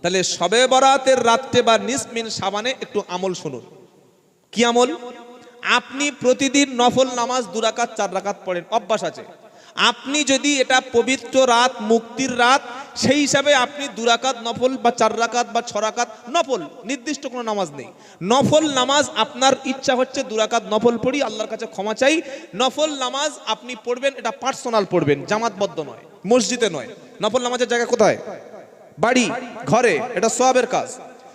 তাহলে শবে বরাতের রাত্রে বা নিসমিন শাবানে একটু আমল শুনুন। কি আমল? আপনি প্রতিদিন নফল নামাজ 2 রাকাত 4 রাকাত পড়েন, অভ্যাস আছে। আপনি যদি এটা পবিত্র রাত, মুক্তির রাত, সেই হিসাবে আপনি 2 রাকাত নফল বা 4 রাকাত বা 6 রাকাত নফল, নির্দিষ্ট কোনো নামাজ নেই, নফল নামাজ আপনার ইচ্ছা হচ্ছে 2 রাকাত নফল পড়ি, আল্লাহর কাছে ক্ষমা চাই, নফল নামাজ আপনি পড়বেন, এটা পার্সোনাল পড়বেন, জামাতবদ্ধ নয়, মসজিদে নয়। নফল নামাজের জায়গা কোথায়? বাড়ি, ঘরে, এটা সওয়াবের কাজ।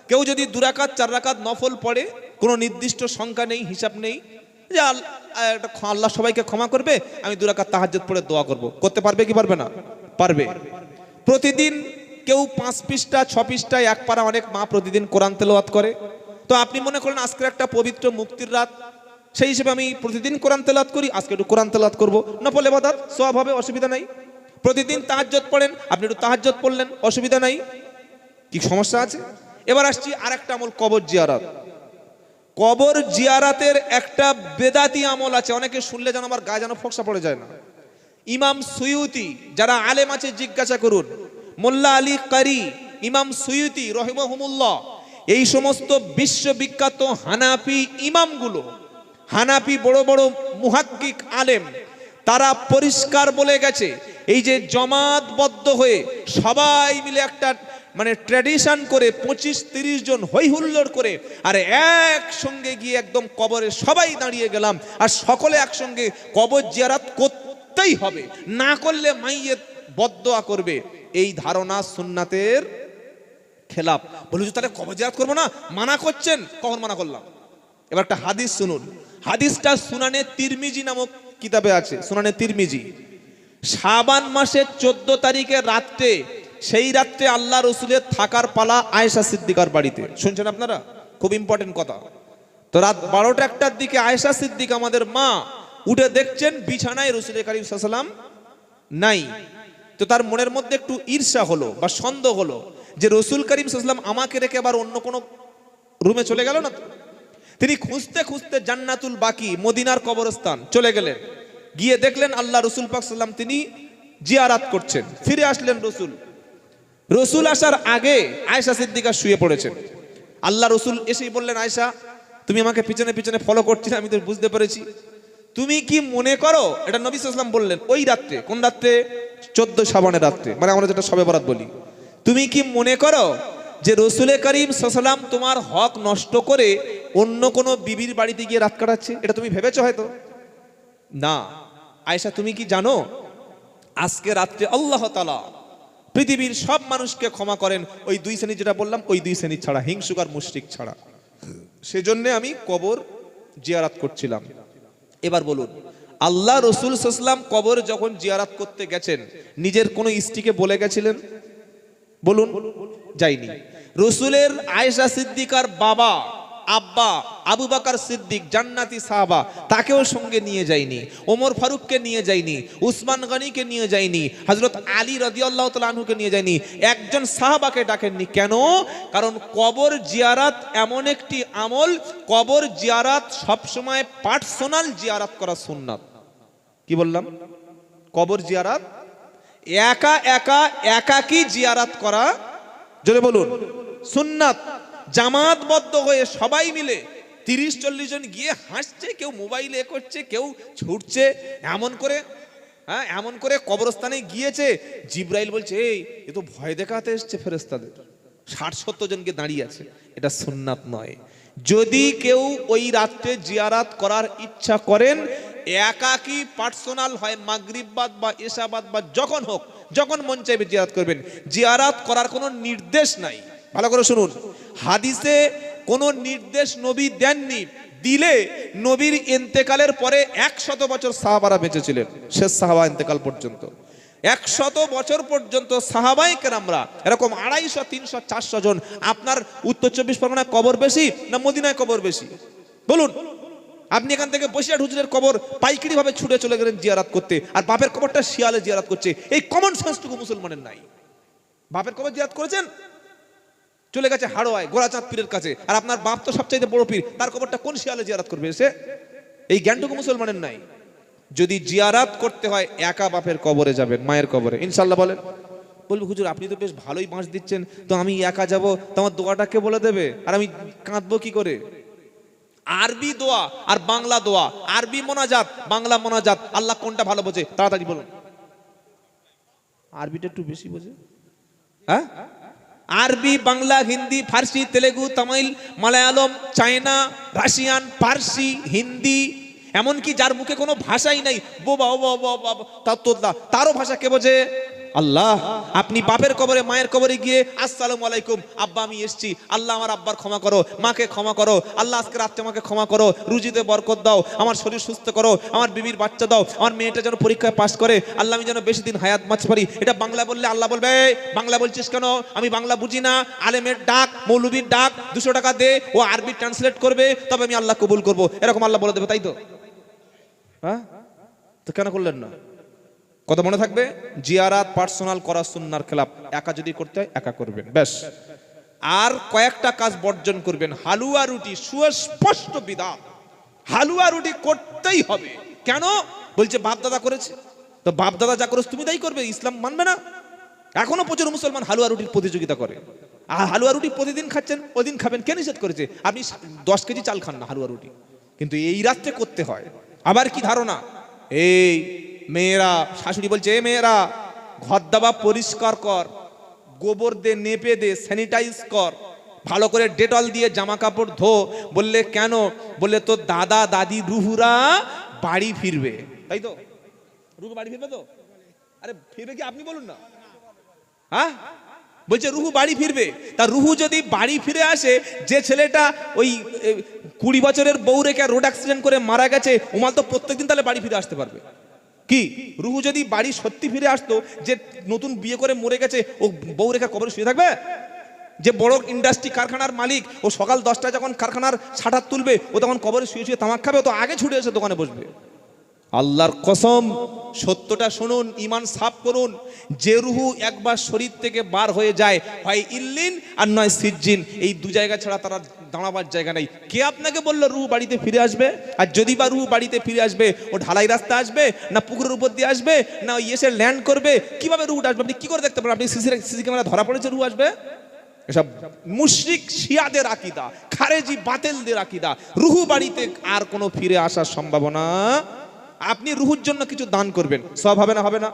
কেউ যদি 2 রাকাত 4 রাকাত নফল পড়ে, কোনো নির্দিষ্ট সংখ্যা নেই, হিসাব নেই, যে আল্লাহ সবাইকে ক্ষমা করবে, আমি 2 রাকাত তাহাজ্জুদ পড়ে দোয়া করব, করতে পারবে কি পারবে না? পারবে। প্রতিদিন কেউ 5 পৃষ্ঠা 6 পৃষ্ঠায় 1 পারা, অনেক মা প্রতিদিন কোরআন তেলাওয়াত করে। তো আপনি মনে করেন আজকে একটা পবিত্র মুক্তির রাত, সেই হিসেবে আমি প্রতিদিন কোরআন তেলাওয়াত করি, আজকে একটু কোরআন তেলাওয়াত করব, নফল ইবাদত, সওয়াব হবে, অসুবিধা নাই। প্রতিদিন তাহাজ্জুদ পড়েন, আপনি একটু তাহাজ্জুদ পড়লেন, অসুবিধা নাই। কি সমস্যা আছে? এবার আসছি আরেকটা আমল, কবর জিয়ারত। কবর জিয়ারাতের একটা বেদাতি আমল আছে, অনেকে শুনলে যেন আমার গায়ে যেন ফোকসা পড়ে যায় না। ইমাম সুয়ুতি, যারা আলেম আছে জিজ্ঞাসা করুন, মোল্লা আলী কারি, ইমাম সুয়ুতি রহিমাহুমুল্লাহ, এই সমস্ত বিশ্ববিখ্যাত হানাফি ইমামগুলো, হানাফি বড় বড় মুহাক্কিক আলেম, তারা পরিষ্কার বলে গেছে, এই যে জমাতবদ্ধ হয়ে সবাই মিলে একটা মানে ট্র্যাডিশন করে 25-30 জন হই হুল্লোড় করে আর একসঙ্গে গিয়ে একদম কবরে সবাই দাঁড়িয়ে গেলাম, আর সকলে একসঙ্গে কবর জিয়ারত করতেই হবে, না করলে মাইয়েত বদদোয়া করবে, এই ধারণা সুন্নাতের খেলাফ। বলুন তাহলে কবর জিয়ারত করবো না, মানা করছেন, কখন মানা করলাম? এবার একটা হাদিস শুনুন, হাদিসটা সুনানে তিরমিজি নামক কিতাবে আছে, সুনানে তিরমিজি। শাবান মাসের 14 তারিখের রাত্রে, সেই রাত্রে আল্লাহ রসুলের থাকার পালা আয়েশা সিদ্দিকার বাড়িতে। শুনছেন আপনারা? খুব ইম্পর্টেন্ট কথা। তো রাত 12টা-1টার দিকে আয়েশা সিদ্দিক আমাদের মা উঠে দেখছেন বিছানায় রসুল করিম সাল্লাল্লাহু আলাইহি ওয়াসাল্লাম নাই। তো তার মনের মধ্যে একটু ঈর্ষা হলো বা সন্দেহ হলো যে রসুল করিম সাল্লাল্লাহু আলাইহি ওয়াসাল্লাম আমাকে রেখে আবার অন্য কোনো রুমে চলে গেল না তো। তিনি খুঁজতে খুঁজতে জান্নাতুল বাকি, মদিনার কবরস্থান চলে গেলেন, গিয়ে দেখলেন আল্লাহ রসুল পাক সাল্লাল্লাহু আলাইহি ওয়াসাল্লাম তিনি জিয়ারাত করছেন। ফিরে আসলেন রসুল। রসুল আসার আগে আয়েশা সিদ্দিকা শুয়ে পড়েছেন। আল্লাহ রসুল এসেই বললেন, আয়েশা তুমি আমাকে পিছনে পিছনে ফলো করছিলে, আমি তো বুঝতে পেরেছি, তুমি কি মনে করো, এটা নবী সাল্লাল্লাহু আলাইহি ওয়াসাল্লাম বললেন ওই রাত্রে, কোন রাত্রে? 14 শাবানের রাত্রে, মানে আমরা যেটা শবে বরাত বলি। তুমি কি মনে করো যে রসুল করিম সাল্লাল্লাহু আলাইহি ওয়াসাল্লাম তোমার হক নষ্ট করে অন্য কোনো বিবির বাড়িতে গিয়ে রাত কাটাচ্ছে? এটা তুমি ভেবেছো হয়তো? না আয়েশা, তুমি কি জানো আজকে রাত্রে আল্লাহ তাআলা পৃথিবীর সব মানুষকে ক্ষমা করেন, ওই 2 শ্রেণী যেটা বললাম, ওই 2 শ্রেণী ছাড়া, হিংসুক আর মুশরিক ছাড়া। সেজন্য আমি কবর জিয়ারাত করছিলাম। এবার বলুন, আল্লাহ রসুল সাল্লাল্লাহু আলাইহি ওয়াসাল্লাম কবর যখন জিয়ারাত করতে গেছেন, নিজের কোনো স্ত্রীকে বলে গেছিলেন? বলুন, যায়নি। রসুলের আয়েশা সিদ্দিকার বাবা আব্বা আবু বকর সিদ্দিক জান্নাতি সাহাবা, তাকেও সঙ্গে নিয়ে যায়নি, ওমর ফারুককে নিয়ে যায়নি, উসমান গনিকে নিয়ে যায়নি, হযরত আলী রাদিয়াল্লাহু তাআলা আনহুকে নিয়ে যায়নি, একজন সাহাবাকে ডাকেননি। কেন? কারণ কবর জিয়ারাত এমন একটি আমল, কবর জিয়ারাত সবসময় পার্সোনাল জিয়ারাত করা সুন্নাত। কি বললাম? কবর জিয়ারাত একা একা একাকী জিয়ারাত করা, জোরে বলুন, সুন্নাত। জামাতবদ্ধ হয়ে সবাই মিলে 30-40 জন গিয়ে হাসছে, কেউ মোবাইলে করছে, কেউ ছুটছে, এমন করে কবরস্থানে গিয়েছে। জিব্রাইল বলছে, এই এ তো ভয় দেখাতে এসছে ফেরেশতাদের, 60-70 জনকে দাঁড়িয়ে আছে, এটা সুন্নাত নয়। যদি কেউ ওই রাত্রে জিয়ারাত করার ইচ্ছা করেন, একাকী পার্সোনাল হয়, মাগরিব বাদ বা এশা বাদ বা যখন হোক, যখন মন চাইবে জিয়ারাত করবেন। জিয়ারাত করার কোনো নির্দেশ নাই। ভালো করে শুনুন, হাদিসে কোনো নির্দেশ নবী দেননি। দিলে নবীর ইন্তেকালের পরে 100 বছর সাহাবারা বেঁচে ছিলেন, শেষ সাহাবা ইন্তেকাল পর্যন্ত 100 বছর পর্যন্ত সাহাবায়ে কেরামরা এরকম 250, 300, 400 জন। আপনার উত্তর 24 পরগনায় কবর বেশি না মদিনায় কবর বেশি? বলুন। আপনি এখান থেকে বসিরহাট হুজুরের কবর পাইকারি ভাবে ছুটে চলে গেলেন জিয়ারাত করতে, আর বাপের কবরটা শিয়ালে জিয়ারাত করছে। এই কমন সেন্সটুকু মুসলমানের নাই। বাপের কবর জিয়ারাত করেছেন, চলে গেছে হাড়োয়ায় গোরাচাঁদ পীরের কাছে, আর আপনার বাপ তো সবচাইতে বড় পীর, তার কবরটা কোন শিয়ালে জিয়ারাত করবে এসে? এই জ্ঞানটুকু মুসলমানের নাই। যদি জিয়ারাত করতে হয় একা বাপের কবরে যাবেন, মায়ের কবরে, ইনশাআল্লাহ বলেন। বলবে হুজুর আপনি তো বেশ ভালোই বাঁশ দিচ্ছেন, তো আমি একা যাব, তো আমার দোয়াটা কে বলে দেবে, আর আমি কাঁদবো কি করে? আরবি দোয়া আর বাংলা দোয়া, আরবি মোনাজাত বাংলা মোনাজাত, আল্লাহ কোনটা ভালো বোঝে? তাড়াতাড়ি বলুন। আরবিটা একটু বেশি বোঝে, হ্যাঁ? আরবি, বাংলা, হিন্দি, ফার্সি, তেলেগু, তামিল, মালায়ালম, চায়না, রাশিয়ান, পার্সি, হিন্দি, এমনকি যার মুখে কোনো ভাষাই নাই, বোবা তারও ভাষা কে বোঝে? আল্লাহ। আপনি বাপের কবরে মায়ের কবরে গিয়ে আসসালামু আলাইকুম আব্বা আমি এসেছি, আল্লাহ আমার আব্বার ক্ষমা করো, মাকে ক্ষমা করো, আল্লাহ আজকে রাত্রে আমাকে ক্ষমা করো, রুজিতে বরকত দাও, আমার শরীর সুস্থ করো, আমার বিবির বাচ্চা দাও, আমার মেয়েটা যেন পরীক্ষায় পাস করে, আল্লাহ আমি যেন বেশি দিন হায়াত বাঁচতে পারি। এটা বাংলা বললে আল্লাহ বলবে বাংলা বলছিস কেন, আমি বাংলা বুঝি না, আলেমের ডাক, মৌলবীর ডাক, 200 টাকা দে, ও আরবি ট্রান্সলেট করবে, তবে আমি আল্লাহ কবুল করবো, এরকম আল্লাহ বলে দেবে, তাই তো? হ্যাঁ, তো কেন করলেন না? কথা মনে থাকবে, জিয়ারাত পার্সোনাল করা সুন্নাহর খেলাফ, একা যদি করতে হয় একা করবেন, ব্যাস। আর কয়েকটা কাজ বর্জন করবেন। হালুয়া রুটি সুস্পষ্ট বিদআত, হালুয়া রুটি করতেই হবে। কেন? বলছে বাপ দাদা করেছে, তো বাপ দাদা যা করেছে তুমি তাই করবে, ইসলাম মানবে না? এখনো প্রচুর মুসলমান হালুয়া রুটির প্রতিযোগিতা করে, আর হালুয়া রুটি প্রতিদিন খাচ্ছেন, ওদিন খাবেন, কে নিষেধ করেছে? আপনি 10 কেজি চাল খান না হালুয়া রুটি, কিন্তু এই রাত্রে করতে হয়। আবার কি ধারণা, এই মেয়েরা, শাশুড়ি বলছে এ মেয়েরা ঘর দাবা পরিষ্কার কর, গোবর দে, নেপে দে, স্যানিটাইজ কর, ভালো করে ডেটল দিয়ে জামা কাপড় ধো। বললে কেন? বললে তো দাদা দাদি রুহুরা বাড়ি ফিরবে, তাই তো? রুহু বাড়ি ফিরবে তো? আরে ফিরবে কি আপনি বলুন না, হ্যাঁ? বলছে রুহু বাড়ি ফিরবে। তা রুহু যদি বাড়ি ফিরে আসে, যে ছেলেটা ওই 20 বছরের বউ রেখে রোড অ্যাক্সিডেন্ট করে মারা গেছে, ওমাল তো প্রত্যেকদিন তাহলে বাড়ি ফিরে আসতে পারবে কি? রুহু যদি বাড়ি সত্যি ফিরে আসতো, যে নতুন বিয়ে করে মরে গেছে, ও বউ রেখা কবরে শুয়ে থাকবে? যে বড় ইন্ডাস্ট্রি কারখানার মালিক, ও সকাল 10টায় যখন কারখানার শাটার তুলবে, ও তখন কবরে শুয়ে শুয়ে তামাক খাবে, ও তো আগে ছুটে এসে দোকানে বসবে। আল্লাহর কসম, সত্যটা শুনুন, ঈমান সাফ করুন। যে রুহু একবার শরীর থেকে বার হয়ে যায়, হয় ইল্লিন আর নয় সিজ্জিন, এই 2 জায়গা ছাড়া তারা দাঁড়াবার জায়গা নেই। কে আপনাকে বললো রুহু বাড়িতে ফিরে আসবে? আর যদি বা রুহু বাড়িতে ফিরে আসবে, ও ঢালাই রাস্তা আসবে, না পুকুরের উপর দিয়ে আসবে, না এসে ল্যান্ড করবে? কিভাবে রুহুটা আসবে? আপনি কি করে দেখতে পারেন? আপনি সিসি ক্যামেরা ধরা পড়েছে রুহু আসবে? এসব মুশরিক শিয়াদের আকীদা, খারেজি বাতিলদের আকীদা। রুহু বাড়িতে আর কোনো ফিরে আসার সম্ভাবনা। আপনি রুহুর জন্য কিছু দান করবেন, সব হবে না? হবে না।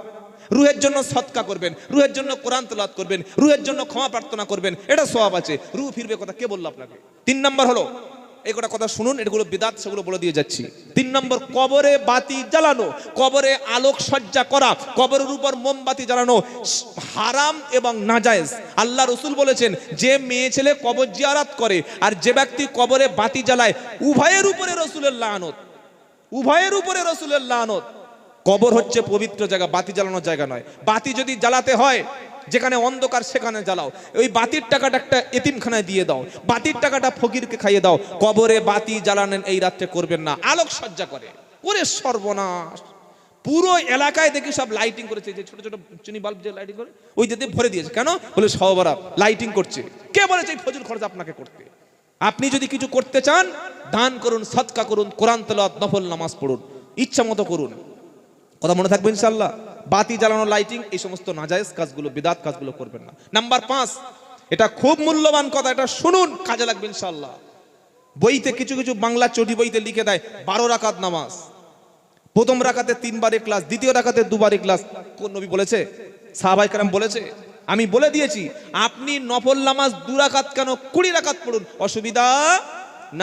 রুহের জন্য সদকা করবেন, রুহের জন্য কোরআন তেলাওয়াত করবেন, রুহের জন্য ক্ষমা প্রার্থনা করবেন, এটা সওয়াব আছে। রুহ ফিরবে কথা কে বললো আপনাকে? 3 নম্বর হলো, এই কটা কথা শুনুন, এগুলো বিদআত, সেগুলো বলে দিয়ে যাচ্ছি। 3 নম্বর, কবরে বাতি জ্বালানো, কবরে আলোক সজ্জা করা, কবরের উপর মোমবাতি জ্বালানো হারাম এবং নাজায়েজ। আল্লাহ রাসূল বলেছেন, যে মেয়ে ছেলে কবর জিয়ারত করে আর যে ব্যক্তি কবরে বাতি জ্বালায়, উভয়ের উপরে রাসূলের লানত, উভয়ের উপরে রাসূলের লানত। কবর হচ্ছে পবিত্র জায়গা, বাতি জ্বালানোর জায়গা নয়। বাতি যদি জ্বালাতে হয়, যেখানে অন্ধকার সেখানে জ্বালাও। ওই বাতির টাকাটা একটা এতিমখানায় দিয়ে দাও, বাতির টাকাটা ফকিরকে খাইয়ে দাও। কবরে বাতি জ্বালানোর এই রাত্রে করবেন না। আলোক সজ্জা করে, ওরে সর্বনাশ! পুরো এলাকায় দেখি সব লাইটিং করেছে, যে ছোট ছোট চিনি বাল্ব যে লাইটিং করে, ওই দিয়ে ভরে দিয়েছে। কেন? বলে সহবরা লাইটিং করছে। কে বলেছে এই ফজল খরচ আপনাকে করতে? আপনি যদি কিছু করতে চান, দান করুন, সদকা করুন, কোরআন তেলাওয়াত, নফল নামাজ পড়ুন, ইচ্ছা মতো করুন। কথা মনে থাকবে ইনশাআল্লাহ। বাতি জ্বালানো, লাইটিং, এই সমস্ত নাজায়েজ কাজগুলো, বিদআত কাজগুলো করবেন না। নাম্বার 5, এটা খুব মূল্যবান কথা, এটা শুনুন, কাজে লাগবে ইনশাআল্লাহ। বইতে কিছু কিছু বাংলা চটি বইতে লিখে দেয় 12 রাকাত নামাজ, প্রথম রাকাতে 3 বার ইখলাস, দ্বিতীয় রাকাতে 2 বার ইখলাস। কোন নবী বলেছে? সাহাবায়ে কেরাম বলেছে? আমি বলে দিয়েছি, আপনি নফল নামাজ 2 রাকাত কেন 20 রাকাত পড়ুন, অসুবিধা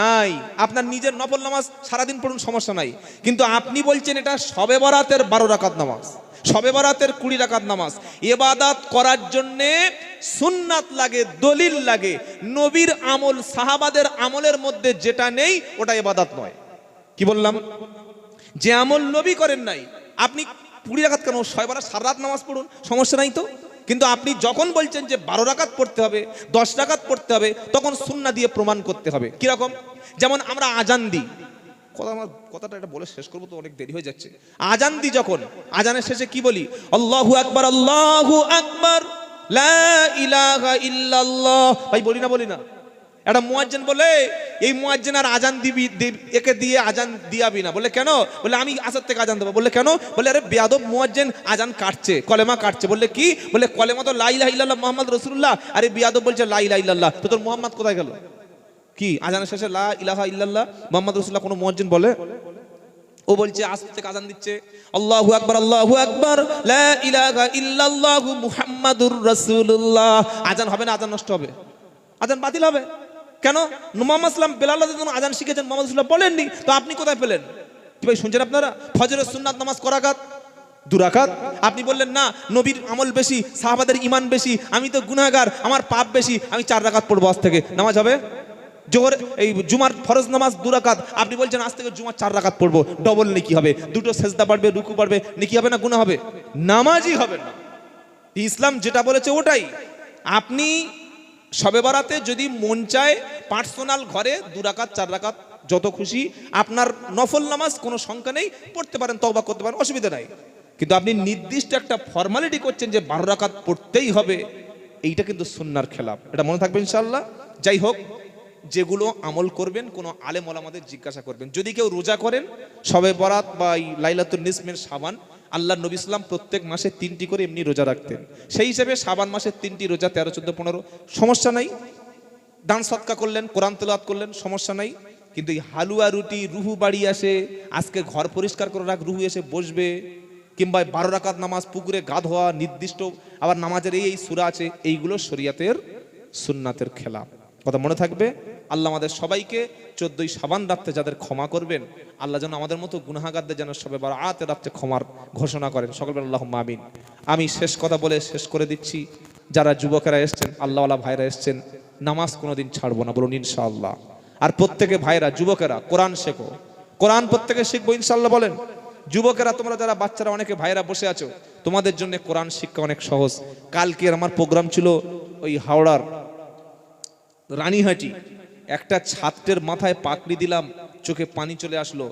নাই। আপনার নিজের নফল নামাজ সারাদিন পড়ুন, সমস্যা নাই। কিন্তু আপনি বলছেন এটা শবে বরাতের 12 রাকাত নামাজ, শবে বরাতের 20 রাকাত নামাজ। ইবাদত করার জন্যে সুন্নাত লাগে, দলিল লাগে। নবীর আমল, সাহাবাদের আমলের মধ্যে যেটা নেই, ওটা ইবাদত নয়। কি বললাম? যে আমল নবী করেন নাই, আপনি 20 রাকাত কেন, 6 বার সারা রাত নামাজ পড়ুন, সমস্যা নাই তো। কিন্তু আপনি যখন বলছেন যে 12 রাকাত পড়তে হবে, 10 রাকাত পড়তে হবে, তখন সুন্নাহ দিয়ে প্রমাণ করতে হবে। কিরকম? যেমন আমরা আজান দিই, কথাটা এটা বলে শেষ করবো তো অনেক দেরি হয়ে যাচ্ছে। আজান দিই যখন, আজানের শেষে কি বলি? আল্লাহু আকবার, আল্লাহু আকবার, লা ইলাহা ইল্লাল্লাহ। ভাই বলি না? বলি না? একটা মুয়াজ্জিন বলে, এই মুয়াজ্জিন আর আজান দিবি, একে দিয়ে আজান দিয়াবি না। বলে কেন? বলে আমি আসর থেকে আজান দেবো। বলে কেন? বলে আরে বেয়াদব মুয়াজ্জিন আজান কাটছে, কলেমা কাটছে। বললে কি? বলে কলেমা তো লা ইলাহা ইল্লাল্লাহ মুহাম্মদ রাসূলুল্লাহ, আরে বেয়াদব বলছে লা ইলাহা ইল্লাল্লাহ, তো তোর মুহাম্মদ কোথায় গেল? কি আজানের শেষে লা ইলাহা ইল্লাল্লাহ মুহাম্মদ রাসূলুল্লাহ কোনো মুয়াজ্জিন বলে? ও বলছে আসর থেকে আজান দিচ্ছে, আল্লাহু আকবার আল্লাহু আকবার লা ইলাহা ইল্লাল্লাহু মুহাম্মাদুর রাসূলুল্লাহ। আজান হবে না? আজান নষ্ট হবে, আজান বাতিল হবে। কেন? মুহাম্মদ সাল্লাল্লাহু আলাইহি ওয়াসাল্লাম আজান শিখেছেন, মুহাম্মদ সাল্লাল্লাহু আলাইহি ওয়াসাল্লাম বলেননি, তো আপনি কোথায় পেলেন? কি ভাই শুনছেন আপনারা? ফজরের সুন্নাত নামাজ ক রাকাত? 2 রাকাত। আপনি বললেন না নবীর আমল বেশি, সাহাবাদের ঈমান বেশি, আমি তো গুনাহগার, আমার পাপ বেশি, আমি 4 রাকাত পড়বো আজ থেকে। নামাজ হবে? জোহর এই জুমার ফরজ নামাজ 2 রাকাত, আপনি বলছেন আজ থেকে জুমার 4 রাকাত পড়বো, ডবল নেকি হবে, দুটো সেজদা বাড়বে, রুকু বাড়বে, নেকি হবে না গুনাহ হবে? নামাজই হবে না। ইসলাম যেটা বলেছে ওটাই। আপনি শবে বরাতে যদি মন চায় পার্সোনাল ঘরে 2 রাকাত 4 রাকাত যত খুশি, আপনার নফল নামাজ কোনো সংখ্যা নেই, পড়তে পারেন, তওবা করতে পারেন, অসুবিধা নাই। কিন্তু আপনি নির্দিষ্ট একটা ফর্মালিটি করছেন যে 12 রাকাত পড়তেই হবে, এইটা কিন্তু সুন্নাহর খেলাফ। এটা মনে থাকবে ইনশাআল্লাহ। যাই হোক, যেগুলো আমল করবেন কোনো আলেম ওলামাদের জিজ্ঞাসা করবেন। যদি কেউ রোজা করেন শবে বরাত বা লাইলাতুন নিসফের শাবান, আল্লাহ নবী সাল্লাল্লাহু প্রত্যেক মাসে 3টি করে এমনি রোজা রাখতেন, সেই হিসেবে শাবান মাসে 3টি রোজা, 13, 14, 15, সমস্যা নাই। দান সদকা করলেন, কোরআন তেলাওয়াত করলেন, সমস্যা নাই। কিন্তু এই হালুয়া রুটি, রুহু বাড়ি আসে, আজকে ঘর পরিষ্কার করে রাখ, রুহু এসে বসবে, কিংবা 12 রাকাত নামাজ, পুকুরে গা ধোয়া, নির্দিষ্ট আবার নামাজের এই সূরা আছে, এইগুলো শরীয়তের সুন্নাতের খেলাফ। কথা মনে থাকবে। আল্লাহ আমাদের সবাইকে 14ই শাবান রাতে যাদের ক্ষমা করবেন, আল্লাহ যেন আমাদের মতো গুনাহগারদের যেন শবে বরাতের রাতে ক্ষমার ঘোষণা করেন। সকল বলেন আল্লাহুম্মা আমিন। আমি শেষ কথা বলে শেষ করে দিচ্ছি, যারা যুবকেরা এসছেন, আল্লাহওয়ালা ভাইরা এসছেন, নামাজ কোনোদিন ছাড়বো না, বলুন ইনশাআল্লাহ। আর প্রত্যেকে ভাইরা, যুবকেরা কোরআন শেখো, কোরআন প্রত্যেকে শিখবো ইনশাআল্লাহ বলেন। যুবকেরা তোমরা যারা বাচ্চারা অনেকে ভাইরা বসে আছো, তোমাদের জন্য কোরআন শিক্ষা অনেক সহজ। কালকে আমার প্রোগ্রাম ছিল ওই হাওড়ার রানীহাটি, একটা ছাত্রের মাথায় পাকড়ি দিলাম, চোখে পানি চলে আসলো।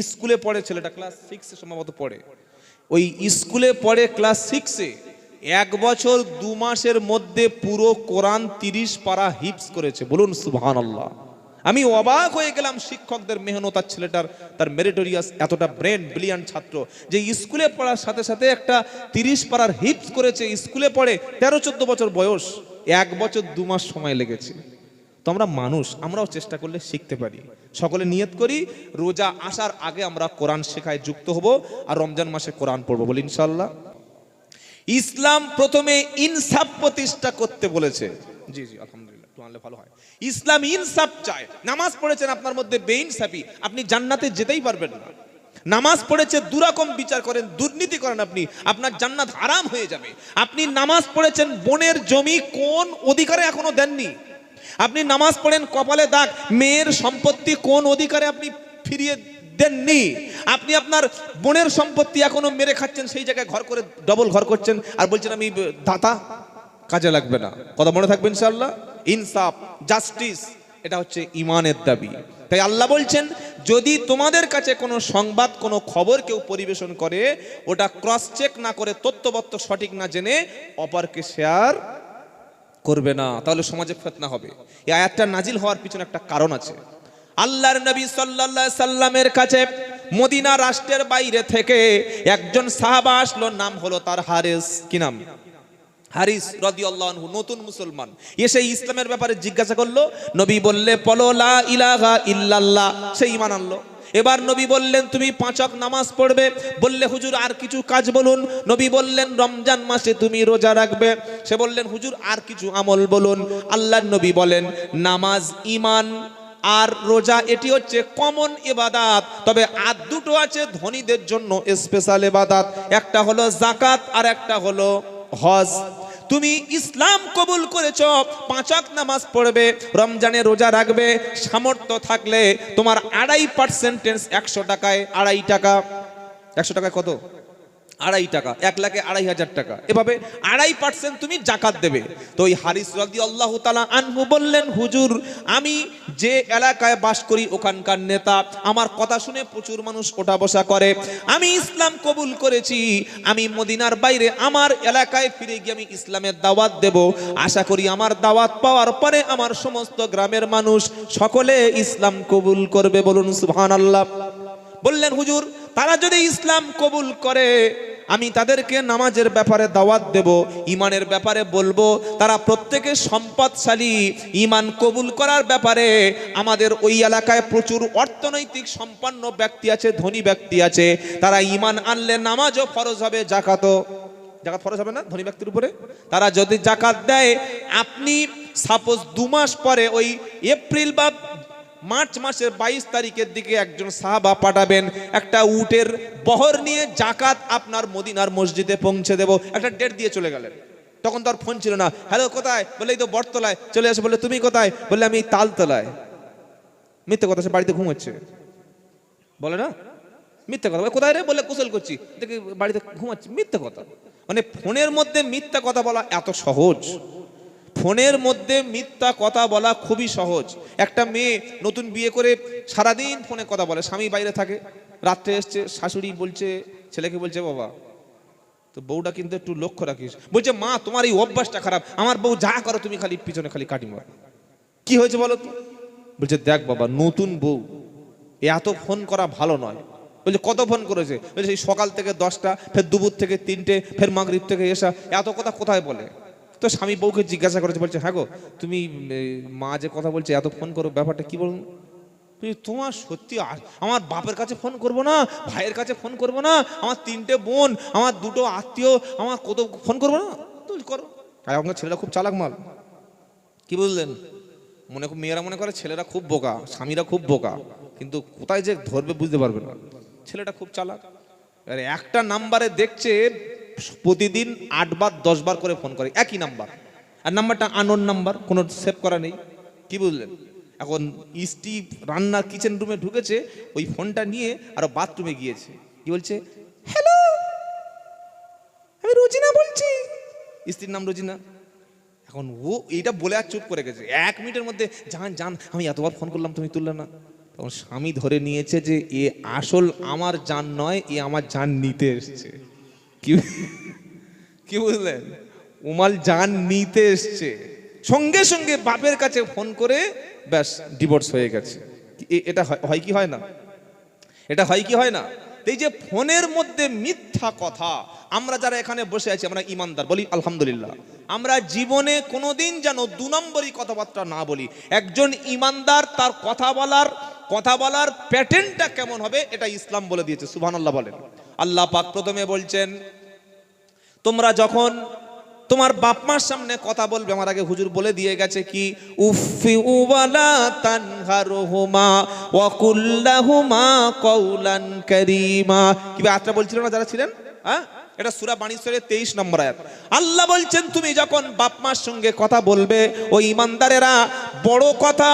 স্কুলে পড়ে ছেলেটা, ক্লাস 6 সম্ভবত পড়ে, ওই স্কুলে পড়ে ক্লাস 6-এ, 1 বছর 2 মাসের মধ্যে পুরো কোরআন 30 পারা হিফজ করেছে, বলুন সুবহানাল্লাহ। আমি অবাক হয়ে গেলাম শিক্ষকদের মেহনত, আর ছেলেটার তার মেরিটোরিয়াস এতটা ব্রেন ব্রিলিয়ান্ট ছাত্র যে স্কুলে পড়ার সাথে সাথে একটা 30 পারার হিফজ করেছে। স্কুলে পড়ে 13-14 বছর বয়স, 1 বছর 2 মাস সময় লেগেছে। তো আমরা মানুষ, আমরাও চেষ্টা করলে শিখতে পারি। সকলে নিয়ত করি রোজা আসার আগে আমরা কোরআন শেখায় যুক্ত হব, আর রমজান মাসে কোরআন পড়বো, বলি ইনশাআল্লাহ। ইসলাম প্রথমে ইনসাফ প্রতিষ্ঠা করতে বলেছে। জি জি আলহামদুলিল্লাহ, একটু আনলে ভালো হয়। ইসলাম ইনসাফ চায়। নামাজ পড়েছেন আপনার মধ্যে বেইনসাফি, আপনি জান্নাতে যেতেই পারবেন না। নামাজ পড়েছে দুরকম বিচার করেন, দুর্নীতি করেন, আপনি আপনার জান্নাত হারাম হয়ে যাবে। আপনি নামাজ পড়েছেন বোনের জমি কোন অধিকারে এখনো দেননি, আপনি নামাজ পড়েন কপালে দাগ, মেয়ের সম্পত্তি কোন অধিকারে আপনি ফিরিয়ে দেননি, আপনি আপনার বোনের সম্পত্তি এখনো মেরে খাচ্ছেন, সেই জায়গায় ঘর করে ডবল ঘর করছেন, আর বলছেন আমি দাতা, কাজে লাগবে না। কথা মনে থাকবে ইনশাআল্লাহ। ইনসাফ, জাস্টিস, এটা হচ্ছে ইমানের দাবি। তাই আল্লাহ বলছেন যদি তোমাদের কাছে কোনো সংবাদ, কোনো খবর কেউ পরিবেশন করে, ওটা ক্রস চেক না করে, তথ্যবত্ত সঠিক না জেনে অপরকে শেয়ার করবে না, তাহলে সমাজে ফিতনা হবে। এই আয়াতটা নাজিল হওয়ার পিছনে একটা কারণ আছে। আল্লাহর নবী সাল্লাল্লাহু আলাইহি সাল্লামের কাছে মদিনা রাষ্ট্রের বাইরে থেকে একজন সাহাবা আসলো, নাম হলো তার হারিস। কি নাম? হারিস রাদিয়াল্লাহু আনহু, নতুন মুসলমান। এসে ইসলামের ব্যাপারে জিজ্ঞাসা করলো। নবী বললে বলো লা ইলাহা ইল্লাল্লাহ, সে ঈমান আনলো। এবার নবী বললেন তুমি 5 ওয়াক্ত নামাজ পড়বে। বললে হুজুর আর কিছু কাজ বলুন। নবী বললেন রমজান মাসে তুমি রোজা রাখবে। সে বললেন হুজুর আর কিছু আমল বলুন। আল্লাহর নবী বলেন নামাজ, ঈমান আর রোজা এটি হচ্ছে কমন ইবাদত, তবে আর দুটো আছে ধনীদের জন্য স্পেশাল ইবাদত, একটা হলো যাকাত আর একটা হলো হজ। তুমি ইসলাম কবুল করেছো, 5 ওয়াক্ত নামাজ পড়বে, রমজানে রোজা রাখবে, সামর্থ্য থাকলে তোমার 2.5% 100 টাকায় 2.5 টাকা, 100 টাকায় কত? 2.5 টাকা, 1,02,500 টাকা, এভাবে 2.5% তুমি জাকাত দেবে। তো ওই হারিস রাদিয়াল্লাহু তাআলা আনহু বললেন, হুজুর আমি যে এলাকায় বাস করি ওখানকার নেতা, আমার কথা শুনে প্রচুর মানুষ ওঠা বসা করে, আমি ইসলাম কবুল করেছি, আমি মদিনার বাইরে আমার এলাকায় ফিরে গিয়ে আমি ইসলামের দাওয়াত দেব, আশা করি আমার দাওয়াত পাওয়ার পরে আমার সমস্ত গ্রামের মানুষ সকলে ইসলাম কবুল করবে, বলুন সুবহানাল্লাহ। বললেন হুজুর তারা যদি ইসলাম কবুল করে আমি তাদেরকে নামাজের ব্যাপারে দাওয়াত দেব, ইমানের ব্যাপারে বলবো, তারা প্রত্যেকে সম্পদশালী, ইমান কবুল করার ব্যাপারে আমাদের ওই এলাকায় প্রচুর অর্থনৈতিক সম্পন্ন ব্যক্তি আছে, ধনী ব্যক্তি আছে, তারা ইমান আনলে নামাজও ফরজ হবে, জাকাত ফরজ হবে না ধনী ব্যক্তির উপরে, তারা যদি জাকাত দেয়, আপনি সাপোজ 2 মাস পরে ওই এপ্রিল বা মার্চ মাসের 22 তারিখের দিকে একজন সাহাবা পাঠাবেন, একটা উটের বহর নিয়ে জাকাত আপনার মদিনার মসজিদে পৌঁছে দেব, একটা ডেট দিয়ে চলে গেলেন। তখন তো আর ফোন ছিল না, হ্যালো কোথায়, বলে এই তো বটতলায়, চলে আসে, বলে তুমি কোথায়, বলে আমি তালতলায়। মিথ্যে কথা, সে বাড়িতে ঘুমাচ্ছে, বলে না মিথ্যে কথা, কোথায় রে, বলে গোসল করছি, দেখি বাড়িতে ঘুমাচ্ছি, মিথ্যে কথা। মানে ফোনের মধ্যে মিথ্যা কথা বলা এত সহজ, ফোনের মধ্যে মিথ্যা কথা বলা খুবই সহজ। একটা মেয়ে নতুন বিয়ে করে সারাদিন ফোনে কথা বলে, স্বামী বাইরে থাকে, রাত্রে এসছে, শাশুড়ি বলছে ছেলেকে, বলছে বাবা তো বউটা কিন্তু একটু লক্ষ্য রাখিস, বলছে মা তোমার এই অভ্যাসটা খারাপ, আমার বউ যা করো তুমি খালি পিছনে খালি কাটি মার। কি হয়েছে বলো তো, বলছে দেখ বাবা নতুন বউ, এত ফোন করা ভালো নয়। বলছে কত ফোন করেছে, বলছে এই সকাল থেকে 10টা, ফের দুপুর থেকে 3টে, ফের মাগরিব থেকে এসা, এত কথা কোথায় বলে। তো স্বামী বউকে জিজ্ঞাসা করেছে, বলছে হ্যাঁ গো তুমি মা যে কথা বলছে এত ফোন করো, ব্যাপারটা কি বলুন। তোমার সত্যি আমার বাপের কাছে ফোন করবো না, ভাইয়ের কাছে ফোন করবো না, আমার 3টে বোন, আমার 2টো আত্মীয়, আমার কত ফোন করবো না, তুমি করো। আর আপনার ছেলেরা খুব চালাক মাল, কি বুঝলেন, মেয়েরা মনে করে ছেলেরা খুব বোকা, স্বামীরা খুব বোকা, কিন্তু কোথায় যে ধরবে বুঝতে পারবে না, ছেলেটা খুব চালাক। আর একটা নাম্বারে দেখছে প্রতিদিন 8 বার 10 বার করে ফোন করে, একই নাম্বার, আর নাম্বারটা আননোন নাম্বার, কোনো সেভ করা নেই, কি বুঝলেন। এখন স্ত্রী রান্নার কিচেন রুমে ঢুকেছে, ওই ফোনটা নিয়ে আর বাথরুমে গিয়েছে, কি বলছে, হ্যালো আমি রোজিনা বলছি, স্ত্রীর নাম রোজিনা। এখন ও এইটা বলে আর চুপ করে গেছে, 1 মিনিটের মধ্যে জান আমি এতবার ফোন করলাম তুমি তুললে না। তখন স্বামী ধরে নিয়েছে যে এ আসল আমার জান নয়, এ আমার জান নিতে এসছে। কি বুঝলেন, উমাল জান নিতে এসছে। সঙ্গে সঙ্গে বাপের কাছে ফোন করে ব্যাস ডিভোর্স হয়ে গেছে। এটা হয় কি হয় না, এটা হয় কি হয় না। এই যে ফোনের মধ্যে মিথ্যা কথা, আমরা যারা এখানে বসে আছি আমরা ইমানদার, বলি আলহামদুলিল্লাহ, আমরা জীবনে কোনোদিন যেন 2 নম্বরই কথাবার্তা না বলি। একজন ইমানদার তার কথা বলার প্যাটার্নটা কেমন হবে এটা ইসলাম বলে দিয়েছে, সুবহানাল্লাহ বলেন। আল্লাহ পাক প্রথমে বলছেন তোমরা যখন তোমার বাপ মার সামনে কথা বলবে, আমার আগে হুজুর বলে দিয়ে গেছে কি, উফি ওয়ালা তানহারহুমা ওয়া কুল্লাহুমা কওলান কারীমা। কি আয়াতটা বলছিল না যারা ছিলেন, হ্যাঁ এটা সূরা বানী সূরা 23 নম্বর আয়াত। আল্লাহ বলছেন তুমি যখন বাপ মার সঙ্গে কথা বলবে, ওই ইমানদারেরা বড় কথা,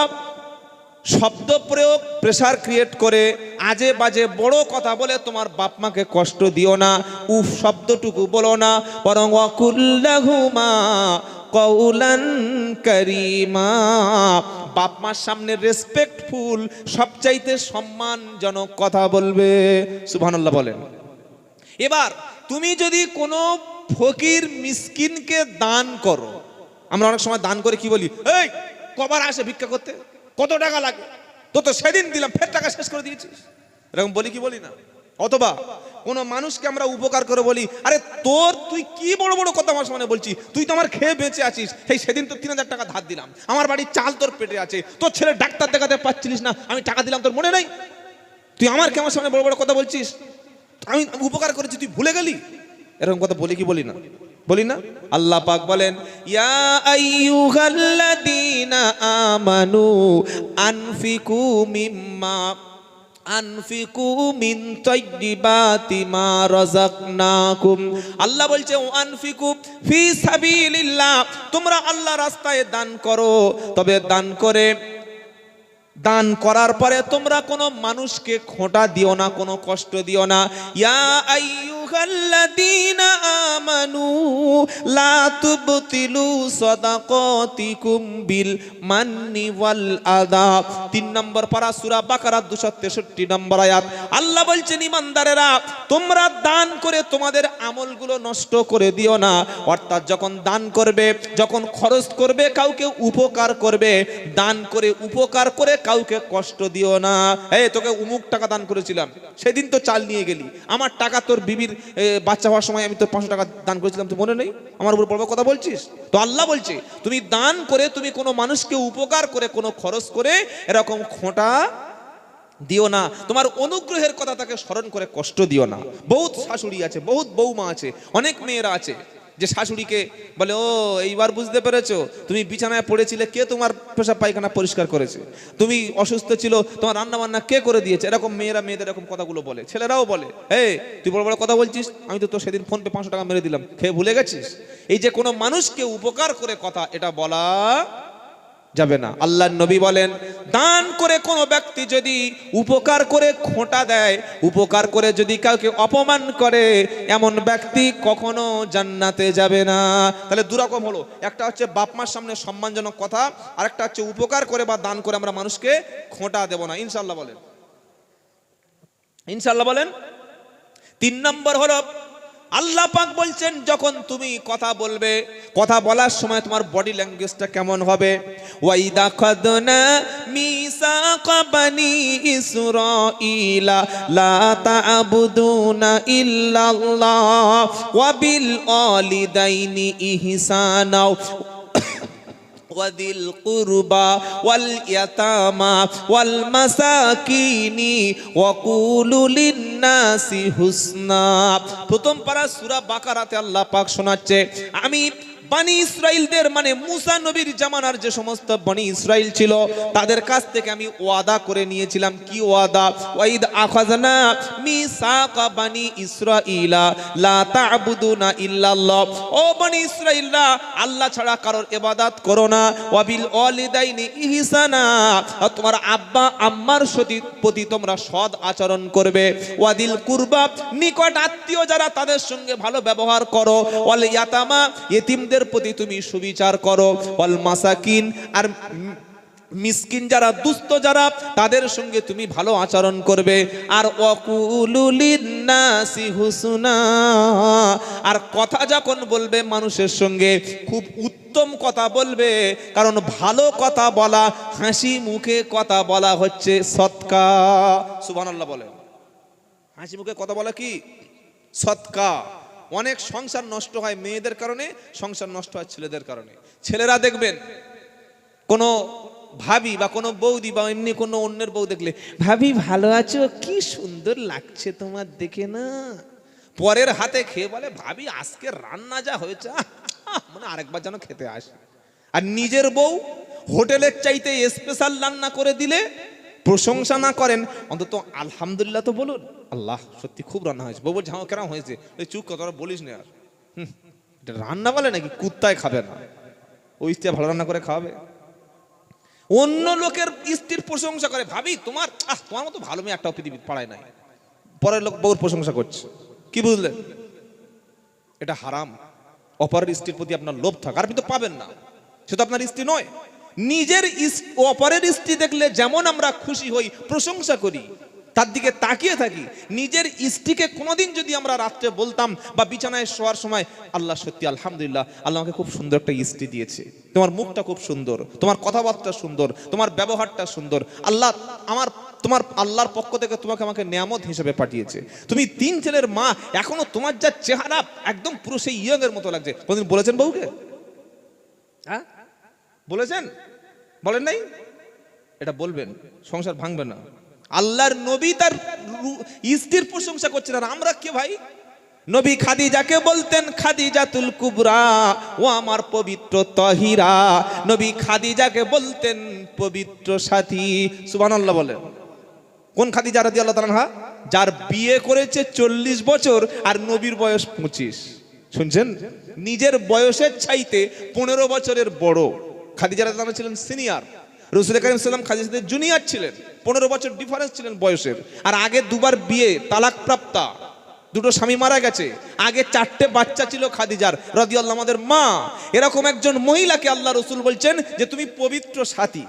শব্দ প্রয়োগ, প্রেসার ক্রিয়েট করে আজে বাজে বড় কথা বলে তোমার বাপ মাকে কষ্ট দিও না, উফ শব্দটুকু বলো না, বরং ওয়াকুল্লাহুমা কওলান কারীমা, বাপ মার সামনে রেসপেক্টফুল, সবচাইতে সম্মানজনক কথা বলবে, সুবহানাল্লাহ বলেন। এবার তুমি যদি কোনো ফকির মিসকিনকে দান করো, আমরা অনেক সময় দান করে কি বলি, এই কবার আসে ভিক্ষা করতে, কত টাকা লাগে, তো সেদিন দিলাম ফের টাকা শেষ করে দিয়েছিস, এরকম বলি কি বলি না। অথবা কোনো মানুষকে আমরা উপকার করে বলি, আরে তুই কি বড় বড় কথা আমার সামনে বলছিস, তুই তো আমার খেয়ে বেঁচে আছিস, সেই সেদিন তো 3000 টাকা ধার দিলাম, আমার বাড়ির চাল তোর পেটে আছে, তোর ছেলে ডাক্তার দেখাতে পারছিলিস না, আমি টাকা দিলাম, তোর মনে নাই, তুই আমার কেমন সামনে বড় বড় কথা বলছিস, আমি উপকার করেছি তুই ভুলে গেলি, এরকম কথা বলি কি বলি না, বলি না। আল্লাহ পাক বলেন ইয়া আইয়ুহাল্লাযীনা আমানু আনফিকু মিন তাইয়্যিবাতি মা রাযাকনাকুম। আল্লাহ বলছে আনফিকু ফি সাবিলিল্লাহ, তোমরা আল্লাহ রাস্তায় দান করো, তবে দান করার পরে তোমরা কোনো মানুষকে খোঁটা দিও না, কোনো কষ্ট দিও না। ইয়া আইয়ুহাল্লাযীনা আমানু লা তুবতিলু সাদাকাতিকুম বিল মান্নি ওয়াল আযা। 3 নম্বর পারা সূরা বাকারা 263 নম্বর আয়াত। আল্লাহ বলছেন ঈমানদারেরা তোমরা দান করে তোমাদের আমলগুলো নষ্ট করে দিও না। অর্থাৎ যখন দান করবে, যখন খরচ করবে, কাউকে উপকার করবে, দান করে উপকার করে কাউকে কষ্ট দিও না। এই তোকে উমুক টাকা দান করেছিলাম, সেদিন তো চাল নিয়ে গেলি, আমার টাকা তোর বিবির বাচ্চা হওয়ার সময় আমি তোর 500 টাকা দান করেছিলাম, তুই মনে নেই? আমার উপর বড় কথা বলছিস? তো আল্লাহ বলছে তুমি দান করে, তুমি কোনো মানুষকে উপকার করে, কোনো খরচ করে এরকম খোঁটা দিও না। তোমার অনুগ্রহের কথা তাকে স্মরণ করে কষ্ট দিও না। বহুত শাশুড়ি আছে, বহুত বৌমা আছে, অনেক মেয়েরা আছে যে শাশুড়িকে বলে, ও এইবার বুঝতে পেরেছো, তুমি বিছানায় পড়েছিলে, কে তোমার পেশাব পায়খানা পরিষ্কার করেছে? তুমি অসুস্থ ছিল, তোমার রান্না বান্না কে করে দিয়েছে? এরকম মেয়েরা মেয়েদের এরকম কথাগুলো বলে, ছেলেরাও বলে, এই তুই বড় বড় কথা বলছিস, আমি তো তোর সেদিন ফোন পে 500 টাকা মেরে দিলাম, খেয়ে ভুলে গেছিস? এই যে কোনো মানুষকে উপকার করে কথা, এটা বলা যাবে না। আল্লাহর নবী বলেন দান করে কোনো ব্যক্তি যদি উপকার করে খোঁটা দেয়, উপকার করে যদি কাউকে অপমান করে, এমন ব্যক্তি কখনো জান্নাতে যাবে না। তাহলে দুরকম হলো, একটা হচ্ছে বাপ মার সামনে সম্মানজনক কথা, আর একটা হচ্ছে উপকার করে বা দান করে আমরা মানুষকে খোঁটা দেব না। ইনশাআল্লাহ বলেন, ইনশাআল্লাহ বলেন। 3 নম্বর হলো আল্লাহ পাক বলছেন যখন তুমি কথা বলবে, কথা বলার সময় তোমার বডি ল্যাঙ্গুয়েজটা কেমন হবে? ওয়াইদা খাদনা মিসাকা বানি ইসরাঈলা লা তা'বুদুনা ইল্লাল্লাহ ওয়া বিল ওয়ালিদাইনি ইহসানা ওয়াদিল কুরবা ওয়াল ইয়াতামা ওয়াল মাসাকিনি ওয়া কুলু লিন-নাসি হুসনা। প্রথম পারা সূরা বাকারাতে আল্লাহ পাক শোনাচ্ছে, আমি বনি ইসরাইলদের মানে মুসা নবীর জামানার যে সমস্ত বনি ইসরাইল ছিল তাদের কাছ থেকে আমি ওয়াদা করে নিয়েছিলাম। কি ওয়াদা? ওয়াইদ আখাযনা মিসাকা বনি ইসরাঈলা লা তা'বুদুনা ইল্লাল্লাহ, ও বনি ইসরাইলরা আল্লাহ ছাড়া কারোর ইবাদত করো না। ওয়া বিল ওয়ালিদাইনি ইহসানা, তোমার আব্বা আম্মার প্রতি তোমরা সৎ আচরণ করবে। ওয়াদিল কুরবা, নিকট আত্মীয় যারা তাদের সঙ্গে ভালো ব্যবহার করো। ওয়াল ইয়াতামা, ইতিমদের প্রতি তুমি সুবিচার করো। ওয়াল মাসাকিন, আর মিসকিন যারা, দুস্থ যারা, তাদের সঙ্গে তুমি ভালো আচরণ করবে। আর ওয়াকুলু লিন-নাসি হুসনা, আর কথা যখন বলবে মানুষের সঙ্গে খুব উত্তম কথা বলবে, কারণ ভালো কথা বলা, হাসি মুখে কথা বলা হচ্ছে সদকা। সুবহানাল্লাহ বলে, হাসি মুখে কথা বলা কি সদকা। অনেক সংসার নষ্ট হয় মেয়েদের কারণে, সংসার নষ্ট হয় ছেলেদের কারণে। ছেলেরা দেখবেন কোনো ভাবি বা কোনো বৌদি বা এমনি কোনো অন্যের বউ দেখলে, ভাবি ভালো আছো, কি সুন্দর লাগছে তোমার দেখে না, পরের হাতে খেয়ে বলে, ভাবি আজকে রান্না যা হয়েছে, মানে আরেকবার যেন খেতে আসে। আর নিজের বউ হোটেলের চাইতে স্পেশাল রান্না করে দিলে প্রশংসা না করেন, অন্তত আলহামদুলিল্লাহ তো বলুন, আল্লাহ সত্যি খুব রান্না হয়েছে। বউ বলছে, হ্যাঁ কেমন হয়েছে? চুপ কর, তোরা বলিস না আর, এটা রান্না বলে নাকি, কুত্তায় খাবে না, ওই স্ত্রী ভালো রান্না করে খাওয়াবে। অন্য লোকের স্ত্রীর প্রশংসা করে, ভাবি তোমার তোমার মতো ভালো মেয়ে একটাও পৃথিবীর পাড়ায় নাই, পরের লোক বউর প্রশংসা করছে। কি বুঝলেন? এটা হারাম। অপরের স্ত্রীর প্রতি আপনার লোভ থাক, আর আপনি তো পাবেন না, সে তো আপনার স্ত্রী নয়। নিজের অপরের স্ত্রী দেখলে যেমন আমরা খুশি হই, প্রশংসা করি, তার দিকে তাকিয়ে থাকি, নিজের স্ত্রীকে কোনোদিন যদি আমরা রাত্রে বলতাম বা বিছানায় শোয়ার সময়, আল্লাহ সত্যি আলহামদুলিল্লাহ, আল্লাহ আমাকে খুব সুন্দর একটা স্ত্রী দিয়েছে, তোমার মুখটা খুব সুন্দর, তোমার কথাবার্তা সুন্দর, তোমার ব্যবহারটা সুন্দর, আল্লাহ তোমার আল্লাহর পক্ষ থেকে তোমাকে আমাকে নিয়ামত হিসেবে পাঠিয়েছে, তুমি 3 ছেলের মা, এখনো তোমার যা চেহারা একদম পুরো সেই ইয়ং এর মতো লাগছে। কোনদিন বলেছেন বউকে? হ্যাঁ বলেছেন? বলেন নাই? এটা বলবেন, সংসার ভাঙবে না। আল্লাহর নবী তার স্ত্রীর প্রশংসা করছেন, আর আমরা কে ভাই? নবী খাদিজাকে বলতেন খাদিজাতুল কুবরা, ও আমার পবিত্র তাহিরা। নবী খাদিজাকে বলতেন পবিত্র সাথী। সুবহানাল্লাহ বলেন। কোন খাদিজা রাদিয়াল্লাহু তাআলা আনহা? যার বিয়ে করেছে 40 বছর আর নবীর বয়স 25। শুনছেন? নিজের বয়সের চাইতে 15 বছরের বড়। খাদিজা রাদিয়াল্লাহু তাআলা ছিলেন সিনিয়র, রাসূল কারীম সাল্লাল্লাহু আলাইহি ওয়াসাল্লাম খাদিজার সাথে জুনিয়র ছিলেন, 15 বছর ডিফারেন্স ছিলেন বয়সের। আর আগে 2বার বিয়ে, তালাক প্রাপ্তা, দুটো স্বামী মারা গেছে, আগে 4টে বাচ্চা ছিল খাদিজার রাদিয়াল্লাহু আমাদের মা। এরকম একজন মহিলাকে আল্লাহ রসুল বলছেন যে তুমি পবিত্র সাথী।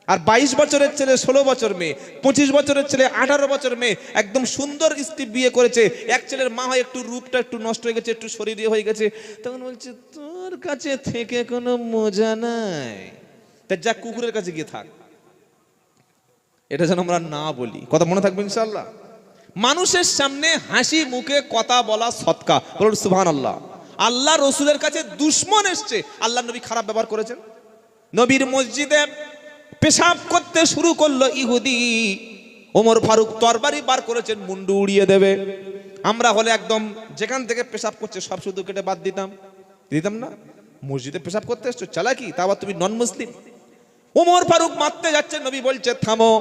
আর 22 বছরের ছেলে 16 বছর মেয়ে, 25 বছরের ছেলে 18 বছর মেয়ে, একদম সুন্দর স্ত্রী বিয়ে করেছে। এক ছেলের মা হয় একটু রূপটা একটু নষ্ট হয়ে গেছে, একটু শরীরে হয়ে গেছে, তখন বলছে তোর কাছে থেকে কোনো মজা নাই, তা যা কুকুরের কাছে গিয়ে থাক। এটা যেন আমরা না বলি, কথা মনে থাকবে ইনশাআল্লাহ। মানুষের সামনে হাসি মুখে কথা বলা সদকা, বলুন সুবহানাল্লাহ। আল্লাহ রসুলের কাছে দুশমন এসছে, আল্লাহ নবী খারাপ ব্যবহার করেছেন। নবীর মসজিদে পেশাব করতে শুরু করলো ইহুদি, ওমর ফারুক তরবারি বার করেছেন, মুন্ডু উড়িয়ে দেবে। আমরা হলে একদম যেখান থেকে পেশাব করছে সব শুধু কেটে বাদ দিতাম না। মসজিদে পেশাব করতে এসছো, চালাকি, তা আবার তুমি নন মুসলিম। ওমর ফারুক মারতে যাচ্ছে, নবী বলছে থামো।